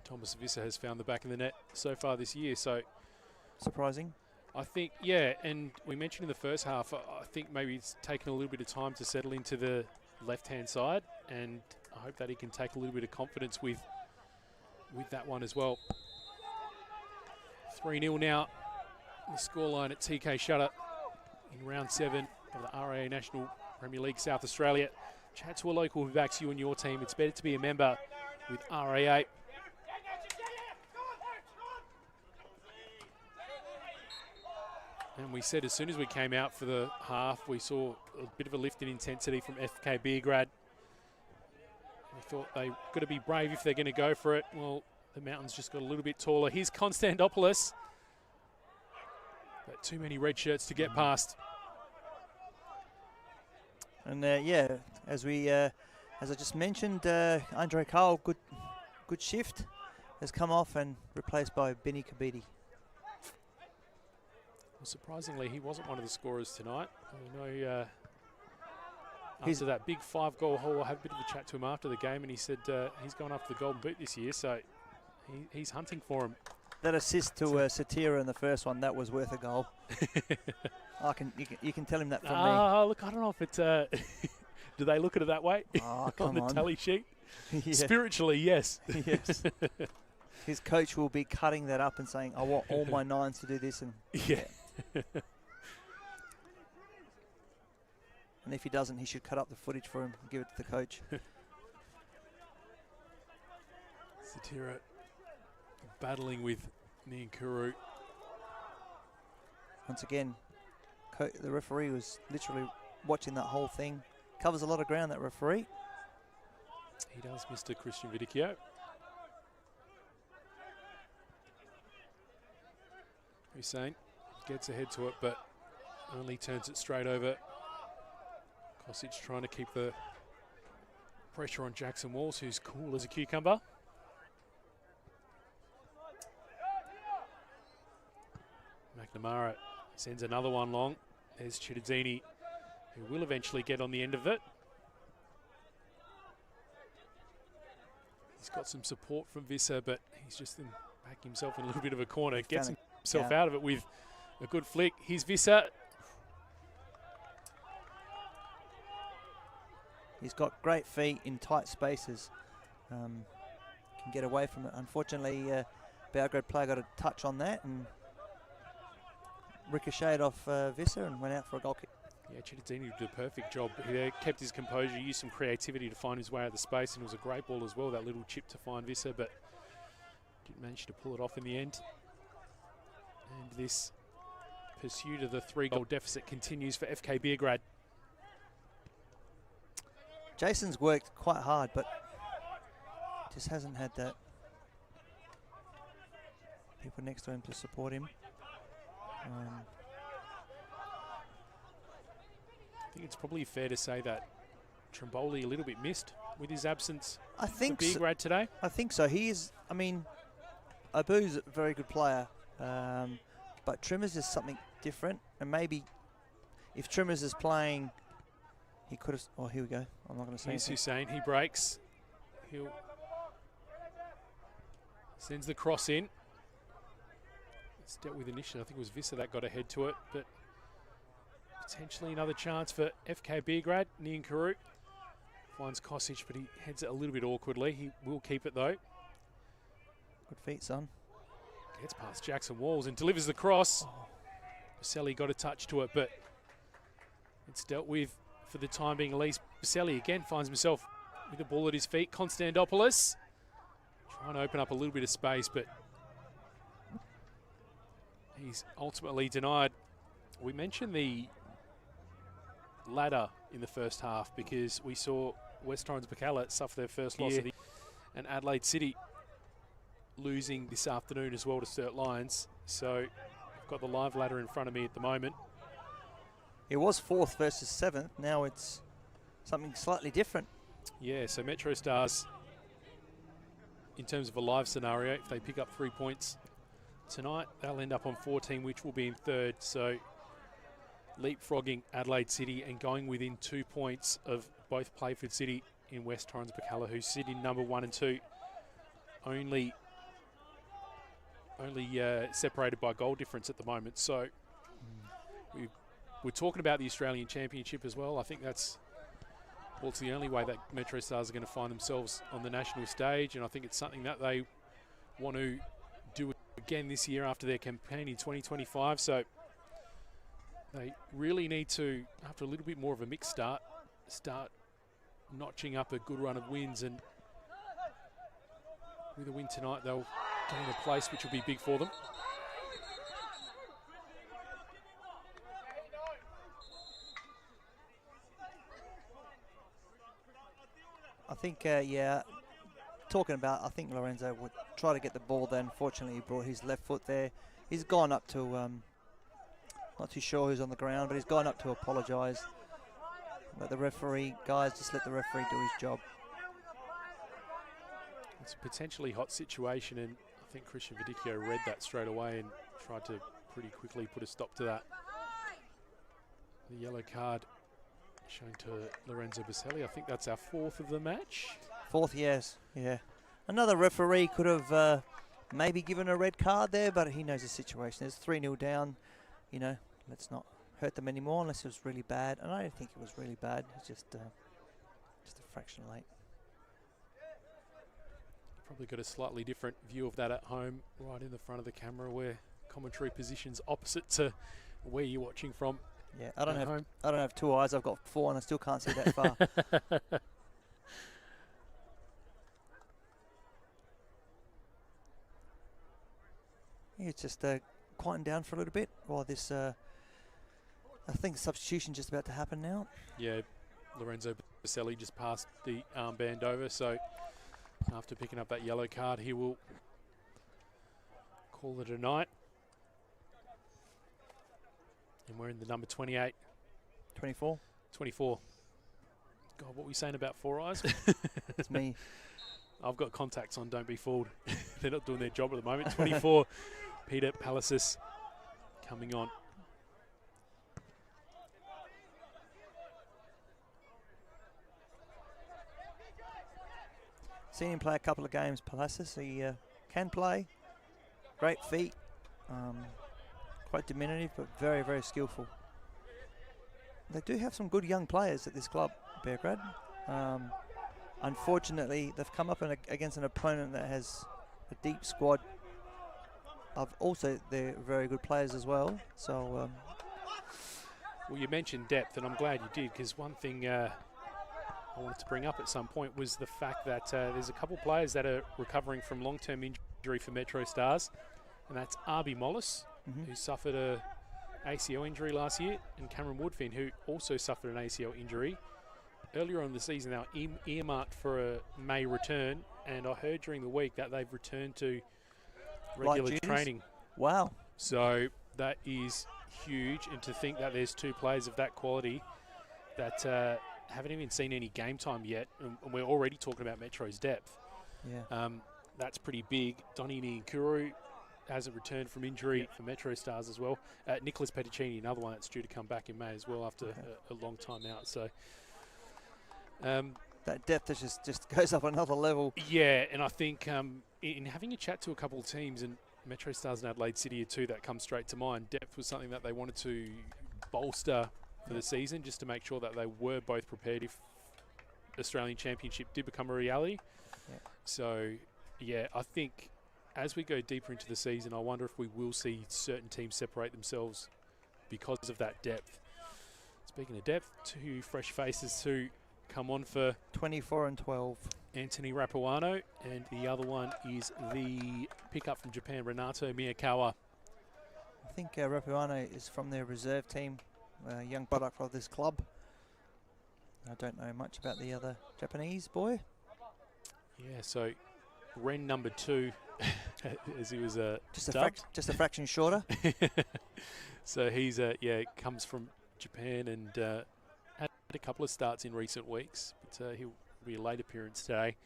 Thomas Visser has found the back of the net so far this year. So surprising. I think, yeah, and we mentioned in the first half, I think maybe it's taken a little bit of time to settle into the left-hand side, and I hope that he can take a little bit of confidence with that one as well. 3-0 now, the scoreline at TK Shutter in round 7 of the RAA National Premier League South Australia. Chat to a local who backs you and your team. It's better to be a member with RAA. And we said as soon as we came out for the half, we saw a bit of a lift in intensity from FK Beograd. We thought they got to be brave if they're going to go for it. Well, the mountains just got a little bit taller. Here's Konstantopoulos. But too many red shirts to get past. And yeah, as I just mentioned, Andre Carl, good shift. has come off and replaced by Benny Kabidi. Well, surprisingly, he wasn't one of the scorers tonight. I know after that big 5-goal haul, I had a bit of a chat to him after the game, and he said he's gone after the Golden Boot this year, so he's hunting for him. That assist to Satira in the first one, that was worth a goal. You can tell him that from me. Look, I don't know if it's... do they look at it that way on the tally sheet? Yeah. Spiritually, yes. Yes. His coach will be cutting that up and saying, I want all my 9s to do this. And yeah. And if he doesn't, he should cut up the footage for him and give it to the coach. Satira battling with Niankuru. Once again, the referee was literally watching that whole thing. Covers a lot of ground, that referee. He does, Mr. Christian Vidicchio. Hussein gets ahead to it, but only turns it straight over. Kosic trying to keep the pressure on Jackson Walls, who's cool as a cucumber. McNamara sends another one long. There's Chittadini, who will eventually get on the end of it. He's got some support from Visser, but he's just back himself in a little bit of a corner. Gets himself out of it with a good flick. Here's Visser. He's got great feet in tight spaces. Can get away from it. Unfortunately, Beograd player got a touch on that and ricocheted off Visser and went out for a goal kick. Yeah, Chittadini did a perfect job. He kept his composure, used some creativity to find his way out of the space, and it was a great ball as well, that little chip to find Visser, but didn't manage to pull it off in the end. And this pursuit of the 3-goal deficit continues for FK Beograd. Jason's worked quite hard, but just hasn't had that people next to him to support him. I think it's probably fair to say that Trimboli a little bit missed with his absence. I think for Beograd today. I think so. He is. I mean, Abu's a very good player, but Trimmers is something different. And maybe if Trimmers is playing, he could have. Oh, here we go. I'm not going to say Here's anything. Hussein. He breaks. He'll sends the cross in. It's dealt with initially. I think it was Visser that got ahead to it, but potentially another chance for FK Beograd. Niankuru finds Kosic, but he heads it a little bit awkwardly. He will keep it though. Good feet, son. Gets past Jackson Walls and delivers the cross. Baselli got a touch to it, but it's dealt with for the time being. Elise Baselli again finds himself with the ball at his feet. Konstantopoulos trying to open up a little bit of space, but he's ultimately denied. We mentioned the ladder in the first half because we saw West Torrens Bacalla suffer their first loss, and Adelaide City losing this afternoon as well to Sturt Lions. So I've got the live ladder in front of me at the moment. It was 4th versus 7th. Now it's something slightly different. Yeah, so MetroStars, in terms of a live scenario, if they pick up 3 points tonight, they'll end up on 14, which will be in 3rd. So leapfrogging Adelaide City and going within 2 points of both Playford City in West Torrens Bacalla, who sit in number 1 and 2, only separated by goal difference at the moment. So we're talking about the Australian Championship as well. I think it's the only way that MetroStars are going to find themselves on the national stage, and I think it's something that they want to do again this year after their campaign in 2025. So they really need to, after a little bit more of a mixed start notching up a good run of wins, and with a win tonight they'll gain a place which will be big for them. I think, talking about, I think Lorenzo would try to get the ball there. Unfortunately, he brought his left foot there. He's gone up to, not too sure who's on the ground, but he's gone up to apologise. Let the referee, guys, just let the referee do his job. It's a potentially hot situation, and I think Christian Vidicchio read that straight away and tried to pretty quickly put a stop to that. The yellow card shown to Lorenzo Baselli. I think that's our 4th of the match. 4th, yes, yeah. Another referee could have maybe given a red card there, but he knows the situation. There's 3-0 down. You know, let's not hurt them anymore unless it was really bad. And I don't think it was really bad. It's just a fraction late. Probably got a slightly different view of that at home, right in the front of the camera, where commentary positions opposite to where you're watching from. Yeah, I don't have 2 eyes. I've got 4, and I still can't see that far. Yeah, it's just quieting down for a little bit while this. I think the substitution just about to happen now. Yeah, Lorenzo Baselli just passed the armband over, so after picking up that yellow card, he will call it a night. And we're in the number 28. 24? 24. God, what were you saying about 4 eyes? It's me. I've got contacts on, don't be fooled. They're not doing their job at the moment. 24, Peter Palacis coming on. Seen him play a couple of games, Palacis. He can play. Great feet. Quite diminutive, but very, very skillful. They do have some good young players at this club, Beograd. Unfortunately, they've come up against an opponent that has a deep squad of also they're very good players as well. So, well, you mentioned depth, and I'm glad you did, because one thing I wanted to bring up at some point was the fact that there's a couple players that are recovering from long-term injury for MetroStars, and that's Arby Mollis, who suffered a ACL injury last year, and Cameron Woodfin, who also suffered an ACL injury. Earlier on in the season, they were earmarked for a May return, and I heard during the week that they've returned to regular training. Wow. So that is huge, and to think that there's 2 players of that quality that haven't even seen any game time yet, and we're already talking about Metro's depth. Yeah. That's pretty big. Donini Nkuru hasn't returned from injury for MetroStars as well. Nicholas Petticini, another one that's due to come back in May as well after a long time out. So that depth is just goes up another level. Yeah, and I think in having a chat to a couple of teams, and MetroStars and Adelaide City are 2 that come straight to mind, depth was something that they wanted to bolster for the season, just to make sure that they were both prepared if Australian Championship did become a reality. Yeah. So, yeah, I think as we go deeper into the season, I wonder if we will see certain teams separate themselves because of that depth. Speaking of depth, 2 fresh faces to come on for 24 and 12. Anthony Rapuano, and the other one is the pickup from Japan, Renato Miyakawa. I think Rapuano is from their reserve team, a young product of this club. I don't know much about the other Japanese boy. Yeah, so Ren number 2, as he was just a fraction shorter. So he's comes from Japan and had a couple of starts in recent weeks, but he'll be a late appearance today.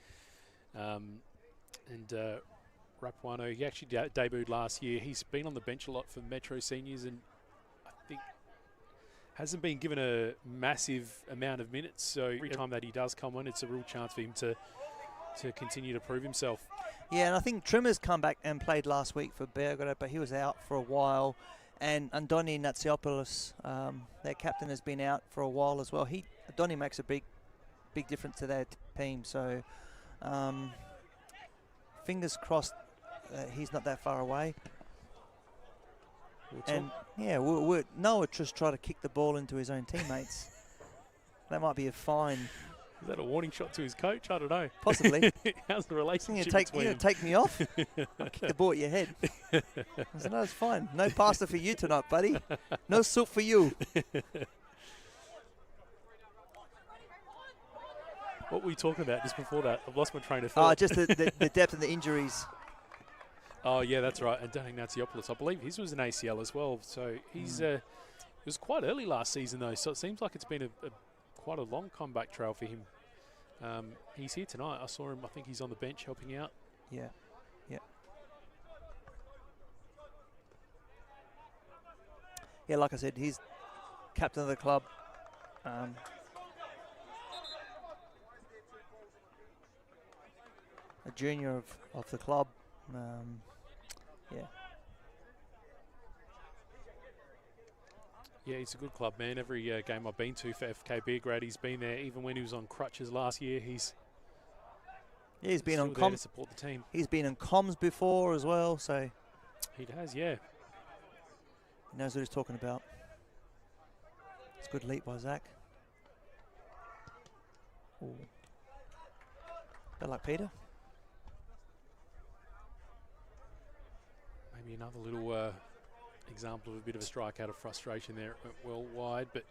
Rapuano, he actually debuted last year. He's been on the bench a lot for Metro Seniors, and I think hasn't been given a massive amount of minutes. So every time that he does come on, it's a real chance for him to continue to prove himself. Yeah, and I think Trimmer's come back and played last week for Beograd, but he was out for a while. And Andoni Natsiopoulos, their captain, has been out for a while as well. Andoni makes a big difference to their team. So fingers crossed he's not that far away. And yeah, Noah just try to kick the ball into his own teammates. That might be a fine. Is that a warning shot to his coach? I don't know. Possibly. How's the relationship between them? Take me off? I'll kick the ball at your head. I said, no, it's fine. No pasta for you tonight, buddy. No soup for you. What were we talking about just before that? I've lost my train of thought. Oh, just the depth and the injuries. Oh, yeah, that's right. And Donny Natsiopoulos, I believe his was an ACL as well. So he's it was quite early last season, though. So it seems like it's been quite a long comeback trail for him. He's here tonight. I saw him. I think he's on the bench helping out. Yeah, yeah. Yeah, like I said, he's captain of the club. A junior of the club. Yeah. Yeah, he's a good club, man. Every game I've been to for FK Beograd, he's been there. Even when he was on crutches last year, he's been on there to support the team. He's been on comms before as well, so he has, yeah. He knows what he's talking about. It's a good leap by Zach. Ooh. Bit like Peter. Maybe another little example of a bit of a strike out of frustration there. It went well wide, but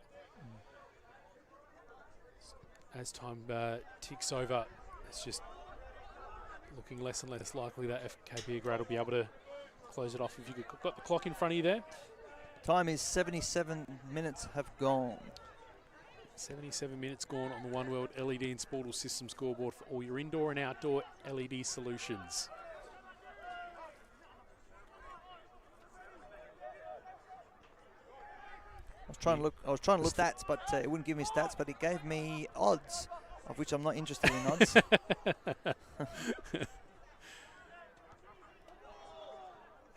as time ticks over, it's just looking less and less likely that FK Beograd will be able to close it off. If you got the clock in front of you there. Time is 77 minutes have gone. 77 minutes gone on the One World LED and Sportal System scoreboard for all your indoor and outdoor LED solutions. I was trying to look stats, but it wouldn't give me stats, but it gave me odds, of which I'm not interested in odds.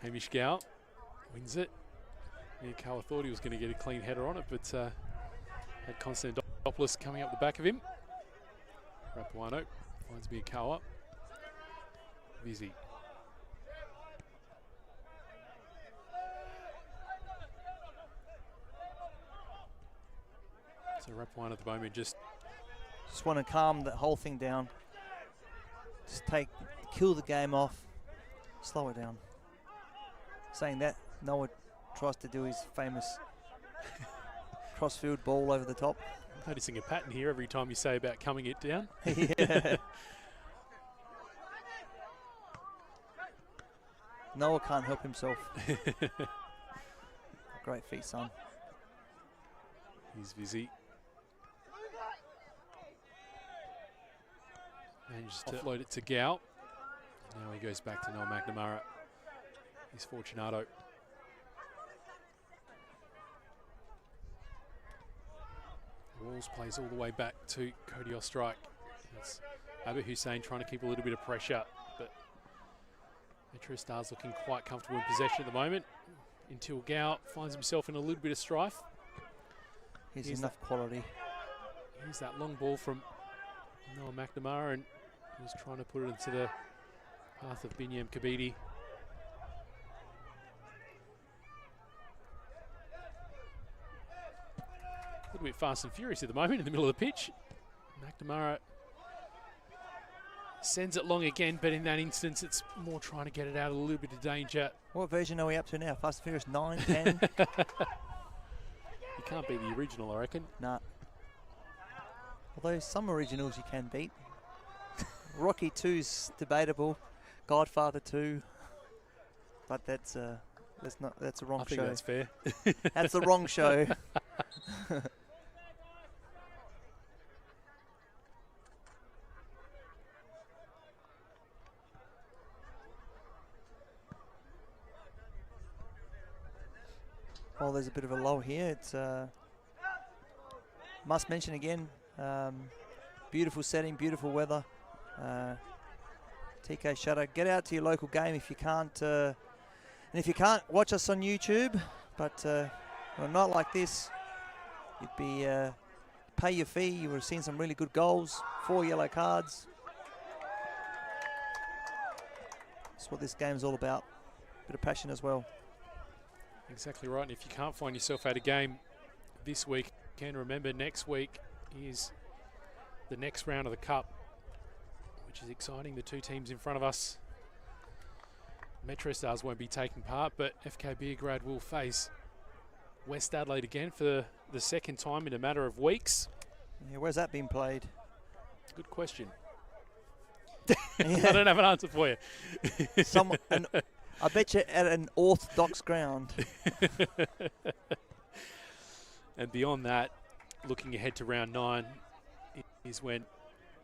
Hamish Gow wins it. Nikola thought he was going to get a clean header on it, but had Konstantopoulos coming up the back of him. Rapuano finds Miyakawa. Vizzy. So Rapuano at the moment just want to calm the whole thing down. Just kill the game off, slow it down. Saying that, Noah tries to do his famous crossfield ball over the top. I'm noticing a pattern here every time you say about coming it down. Yeah. Noah can't help himself. Great feat, son. He's busy. Manages to offload it to Gow. Now he goes back to Noah McNamara. He's Fortunato. Walls plays all the way back to Cody Ostrike. That's Abba Hussein trying to keep a little bit of pressure, but MetroStars looking quite comfortable in possession at the moment until Gow finds himself in a little bit of strife. Here's enough quality. Here's that long ball from Noah McNamara, and he's trying to put it into the path of Binyam Kabidi. A little bit fast and furious at the moment in the middle of the pitch. McNamara sends it long again, but in that instance, it's more trying to get it out of a little bit of danger. What version are we up to now? Fast and Furious 9, 10? You can't beat the original, I reckon. Nah. Although some originals you can beat. Rocky 2's debatable. Godfather 2. But that's a wrong show. I think that's fair. That's the wrong show. Well, there's a bit of a lull here. It's must mention again, beautiful setting, beautiful weather. TK Shutter, get out to your local game if you can't. And if you can't, watch us on YouTube. But on a night like this, you'd be pay your fee. You would have seen some really good goals, 4 yellow cards. That's what this game's all about. Bit of passion as well. Exactly right. And if you can't find yourself at a game this week, can remember next week is the next round of the Cup, which is exciting. The two teams in front of us, MetroStars won't be taking part, but FK Beograd will face West Adelaide again for the second time in a matter of weeks. Yeah, where's that been played? Good question. I don't have an answer for you. I bet you at an orthodox ground. And beyond that, looking ahead to round 9 is when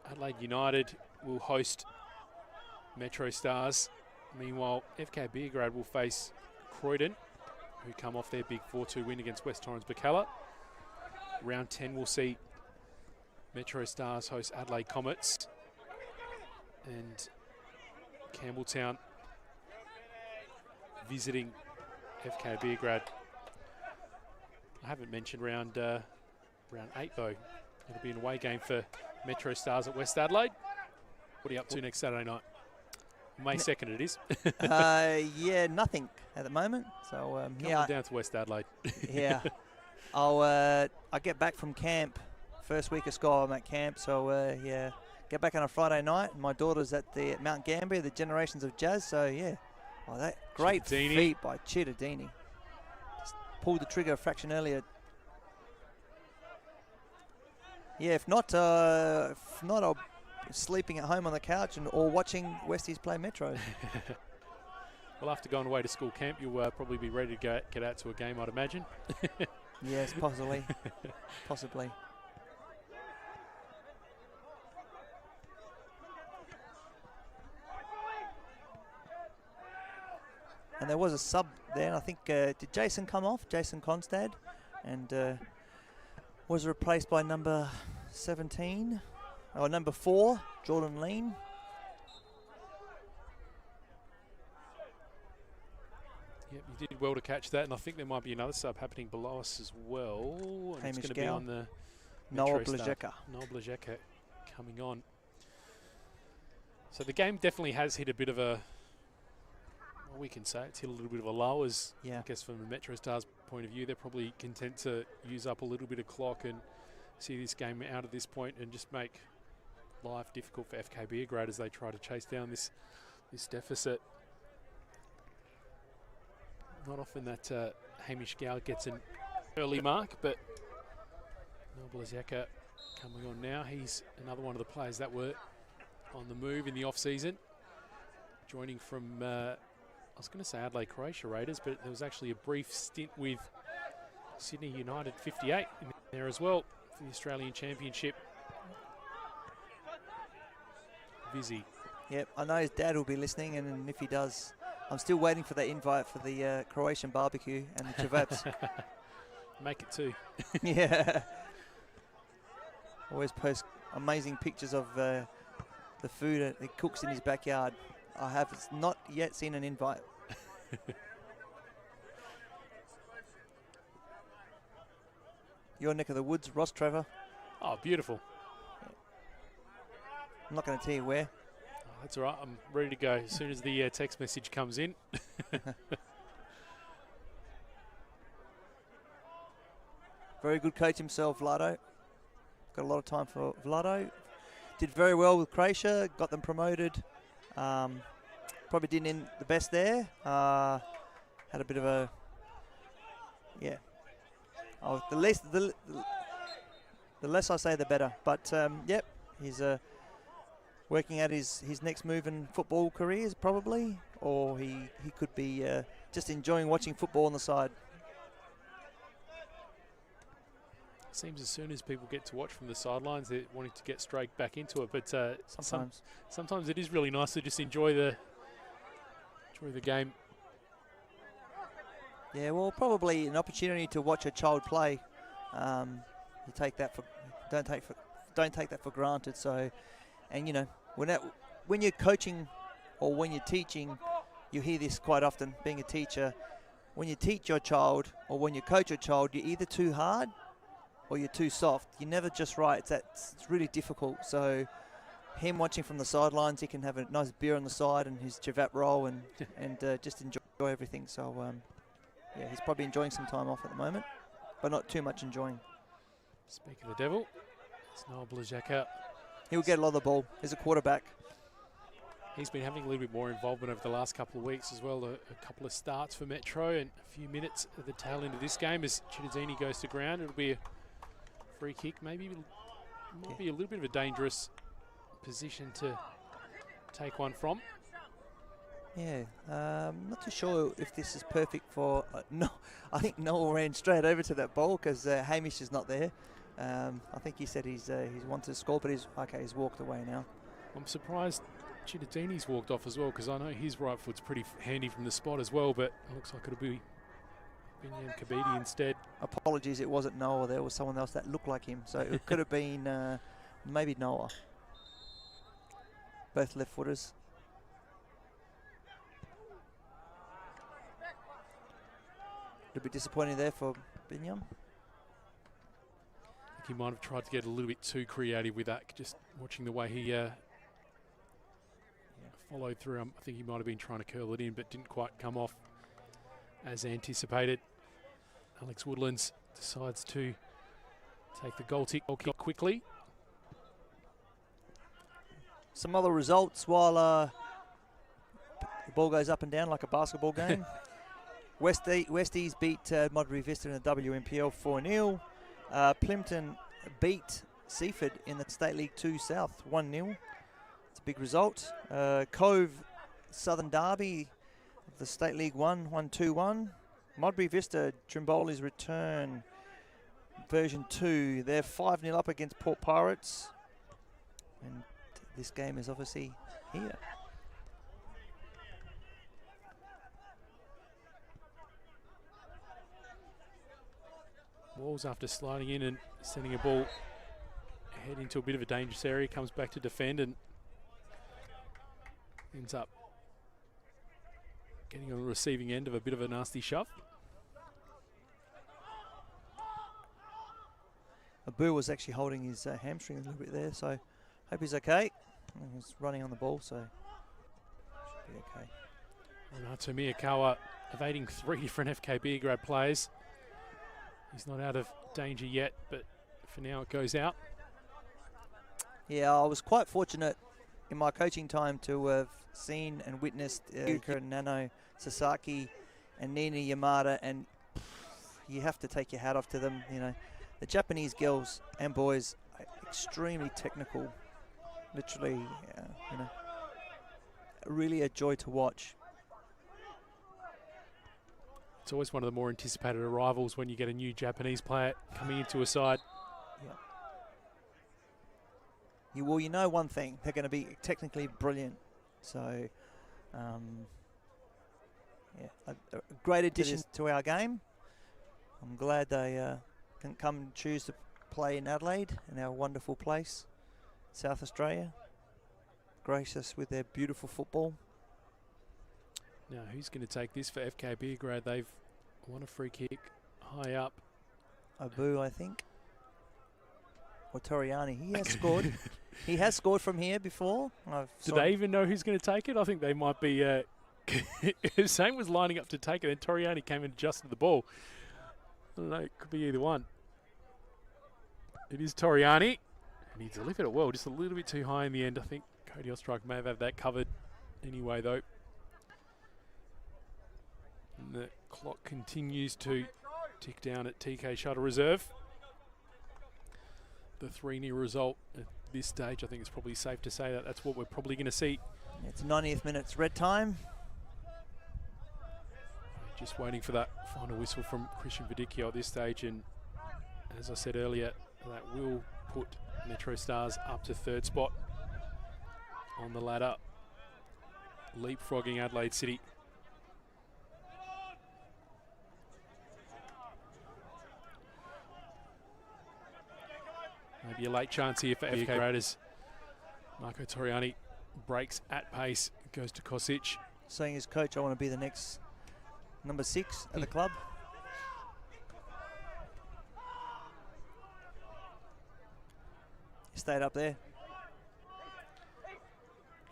Adelaide United will host MetroStars. Meanwhile, FK Beograd will face Croydon, who come off their big 4-2 win against West Torrens Bacalla. Round 10 will see MetroStars host Adelaide Comets, and Campbelltown visiting FK Beograd. I haven't mentioned round 8 though. It'll be an away game for MetroStars at West Adelaide. What are you up to next Saturday night? May 2nd it is. Yeah, nothing at the moment. So yeah, down to West Adelaide. Yeah, I get back from camp. First week of school, I'm at camp. So yeah, get back on a Friday night. My daughter's at the Mount Gambier, the Generations of Jazz. So yeah, that great feat by Chittadini. Just pulled the trigger a fraction earlier. Yeah, if not, I'll sleeping at home on the couch or watching Westies play Metro. Well, after going away to school camp, you'll probably be ready to get out to a game, I'd imagine. Yes, possibly. Possibly. And there was a sub there, and I think, did Jason come off? Jason Constad? And was replaced by number 17, or number 4, Jordan Lean. Yep, you did well to catch that, and I think there might be another sub happening below us as well. And it's going to be on the Noah Blazeka. Noah Blazeka coming on. So the game definitely has hit a bit of a, well, we can say it's hit a little bit of a lull, as I guess from the MetroStars point of view, they're probably content to use up a little bit of clock and see this game out at this point and just make life difficult for FK Beograd as they try to chase down this deficit. Not often that Hamish Gow gets an early mark, but Noel Blazeka coming on now. He's another one of the players that were on the move in the off-season, joining from, I was going to say Adelaide Croatia Raiders, but there was actually a brief stint with Sydney United 58 in there as well for the Australian Championship. Vizzy. Yep, I know his dad will be listening, and if he does, I'm still waiting for that invite for the Croatian barbecue and the kebabs. Make it 2. Yeah. Always post amazing pictures of the food that he cooks in his backyard. I have not yet seen an invite. Your neck of the woods, Ross Trevor. Oh, beautiful. I'm not going to tell you where. Oh, that's all right. I'm ready to go as soon as the text message comes in. Very good coach himself, Vlado. Got a lot of time for Vlado. Did very well with Croatia, got them promoted. Probably didn't end the best there. Had a bit of a, yeah. Oh, the less I say, the better. But yep, he's working at his next move in football careers probably, or he could be just enjoying watching football on the side. Seems as soon as people get to watch from the sidelines, they're wanting to get straight back into it. But sometimes it is really nice to just enjoy the game. Yeah, well, probably an opportunity to watch a child play. You take that for don't take that for granted. So, and you know, when you're coaching or when you're teaching, you hear this quite often. Being a teacher, when you teach your child or when you coach your child, you're either too hard or you're too soft. You're never just right. It's really difficult. So him watching from the sidelines, he can have a nice beer on the side and his Javat roll and just enjoy everything. So yeah, he's probably enjoying some time off at the moment, but not too much enjoying. Speak of the devil, it's Noel Blazeka. He'll get a lot of the ball. He's a quarterback. He's been having a little bit more involvement over the last couple of weeks as well. A couple of starts for Metro and a few minutes at the tail end of this game as Chittadini goes to ground. It'll be a free kick. Maybe might be a little bit of a dangerous position to take one from. Yeah, not too sure if this is perfect for no. I think Noel ran straight over to that ball because Hamish is not there. I think he said he's wanted to score, but he's walked away now. I'm surprised Chittadini's walked off as well, because I know his right foot's pretty handy from the spot as well, but it looks like it'll be Binyam Kabidi instead. Apologies, it wasn't Noah. There was someone else that looked like him, so it could have been maybe Noah. Both left footers. A bit disappointing there for Binyam. I think he might have tried to get a little bit too creative with that, just watching the way he followed through. I think he might have been trying to curl it in, but didn't quite come off as anticipated. Alex Woodlands decides to take the goal kick quickly. Some other results while the ball goes up and down like a basketball game. Westies beat Modbury Vista in the WMPL 4-0. Plimpton beat Seaford in the State League 2 South 1-0. It's a big result. Cove Southern Derby of the State League 1 2-1. Modbury Vista Trimboli's return version 2. They're 5-0 up against Port Pirates. And this game is obviously here. Walls, after sliding in and sending a ball ahead into a bit of a dangerous area, comes back to defend and ends up getting on the receiving end of a bit of a nasty shove. Abu was actually holding his hamstring a little bit there, so hope he's okay. He's running on the ball, so should be okay. Renato Miyakawa evading 3 different FK Beograd players. He's not out of danger yet, but for now it goes out. Yeah, I was quite fortunate in my coaching time to have seen and witnessed Nano Sasaki and Nina Yamada, and you have to take your hat off to them. You know, the Japanese girls and boys are extremely technical. Literally, you know, really a joy to watch. It's always one of the more anticipated arrivals when you get a new Japanese player coming into a side. Yeah. Well, you know one thing, they're going to be technically brilliant. So, yeah, a great addition to our game. I'm glad they can come and choose to play in Adelaide, in our wonderful place, South Australia. Grace us with their beautiful football. Now, who's going to take this for FK Beograd? They've won a free kick high up. Abu, I think. Or Toriani. He has scored. He has scored from here before. Do they even know who's going to take it? I think they might be. Hussein was lining up to take it, and Toriani came and adjusted the ball. I don't know. It could be either one. It is Toriani. And he delivered it well, just a little bit too high in the end. I think Cody Ostrike may have had that covered anyway, though. And the clock continues to tick down at TK Shuttle Reserve. The 3-0 result at this stage, I think it's probably safe to say that that's what we're probably going to see. It's 90th minute's red time. Just waiting for that final whistle from Christian Vidicchio at this stage, and as I said earlier, that will put MetroStars up to 3rd spot on the ladder, leapfrogging Adelaide City. Maybe a late chance here for FK Raiders. Marco Toriani breaks at pace, goes to Kosic. Saying his coach, I want to be the next number 6 at the club. He stayed up there.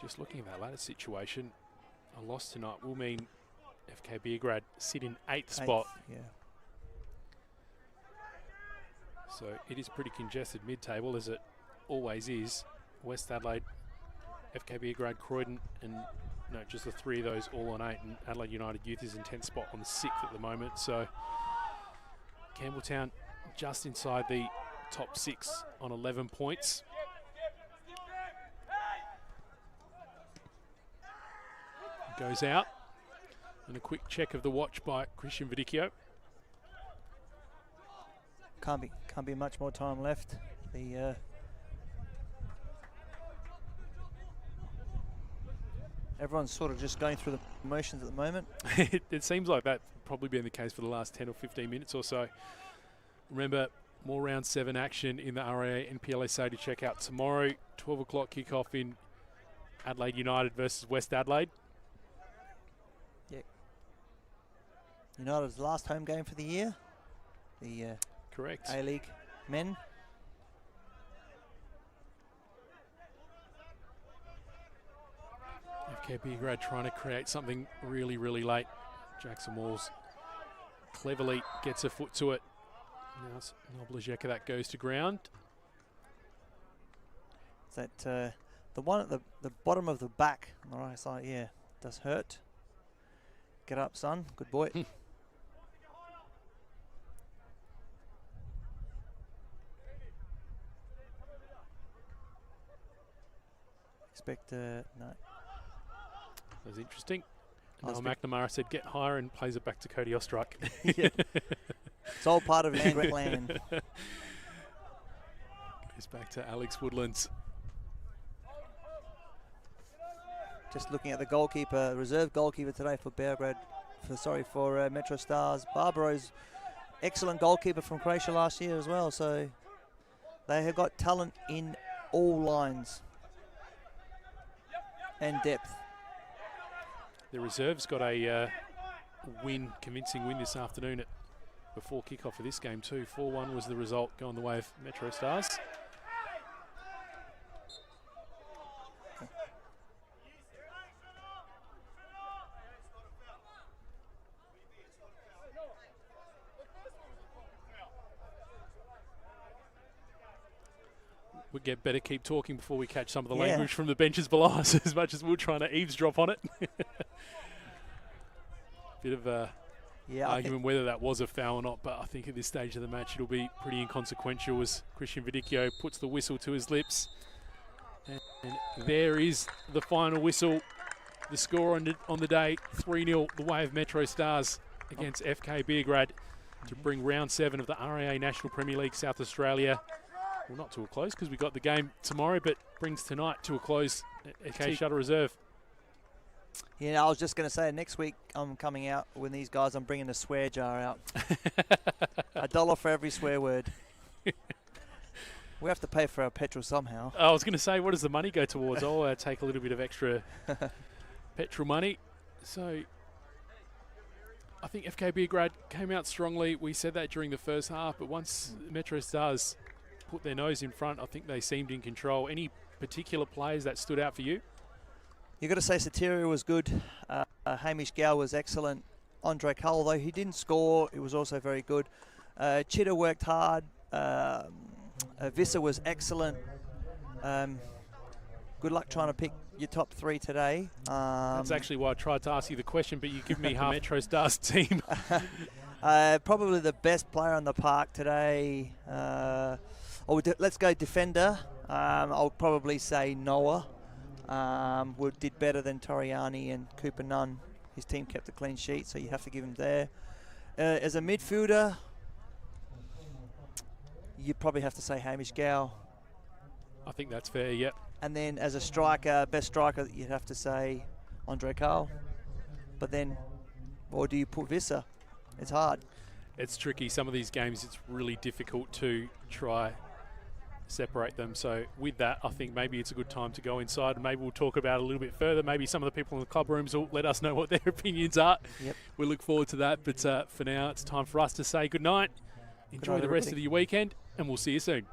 Just looking at that ladder situation, a loss tonight will mean FK Beograd sit in 8th spot. Yeah. So it is pretty congested mid-table, as it always is. West Adelaide, FK Beograd, Croydon, and no, just the 3 of those all on 8. And Adelaide United Youth is in 10th spot on the 6th at the moment. So Campbelltown just inside the top 6 on 11 points. Goes out. And a quick check of the watch by Christian Vidicchio. Can't Can't be much more time left. The everyone's sort of just going through the motions at the moment. It seems like that's probably been the case for the last 10 or 15 minutes or so. Remember, more round 7 action in the RAA NPLSA to check out tomorrow. 12 o'clock kickoff in Adelaide United versus West Adelaide. Yeah. United's last home game for the year. The correct A-League men. FK Beograd trying to create something really, really late. Jackson Walls cleverly gets a foot to it. Now it's Noblajeka that goes to ground. Is that the one at the bottom of the back on the right side? Yeah, does hurt. Get up, son. Good boy. Expect no. That was interesting. I Noel McNamara said get higher and plays it back to Cody Ostrike. Yeah. It's all part of land. Goes back to Alex Woodlands. Just looking at the goalkeeper, reserve goalkeeper today for Beograd, for MetroStars. Barbaro's excellent goalkeeper from Croatia last year as well. So they have got talent in all lines and depth. The reserves got a convincing win this afternoon before kickoff of this game too. 4-1 was the result, going the way of MetroStars. We'd better keep talking before we catch some of the language from the benches below us, as much as we're trying to eavesdrop on it. Bit of a argument whether that was a foul or not, but I think at this stage of the match it'll be pretty inconsequential as Christian Vidicchio puts the whistle to his lips. And there is the final whistle. The score on the day, 3-0, the way of MetroStars against FK Beograd to bring round 7 of the RAA National Premier League South Australia. Well, not to a close because we got the game tomorrow, but brings tonight to a close at FK Shuttle Reserve. Yeah, I was just going to say, next week I'm coming out with these guys. I'm bringing a swear jar out. $1 for every swear word. We have to pay for our petrol somehow. I was going to say, what does the money go towards? I'll take a little bit of extra petrol money. So I think FK Beograd came out strongly. We said that during the first half, but once MetroStars put their nose in front, I think they seemed in control. Any particular players that stood out for you? You've got to say Soteria was good. Hamish Gow was excellent. Andre Cole, though he didn't score, he was also very good. Chitta worked hard. Visser was excellent. Good luck trying to pick your top 3 today. That's actually why I tried to ask you the question, but you give me half MetroStars team. Probably the best player on the park today. Let's go defender. I'll probably say Noah. Did better than Toriani and Cooper Nunn. His team kept a clean sheet, so you have to give him there. As a midfielder, you probably have to say Hamish Gow. I think that's fair, yep. And then as a striker, best striker, you'd have to say Andre Cole. But then, or do you put Visser? It's hard. It's tricky. Some of these games, it's really difficult to try separate them. So with that, I think maybe it's a good time to go inside and maybe we'll talk about it a little bit further. Maybe some of the people in the club rooms will let us know what their opinions are. Yep. We look forward to that. But for now, it's time for us to say good night. Enjoy the rest of your weekend and we'll see you soon.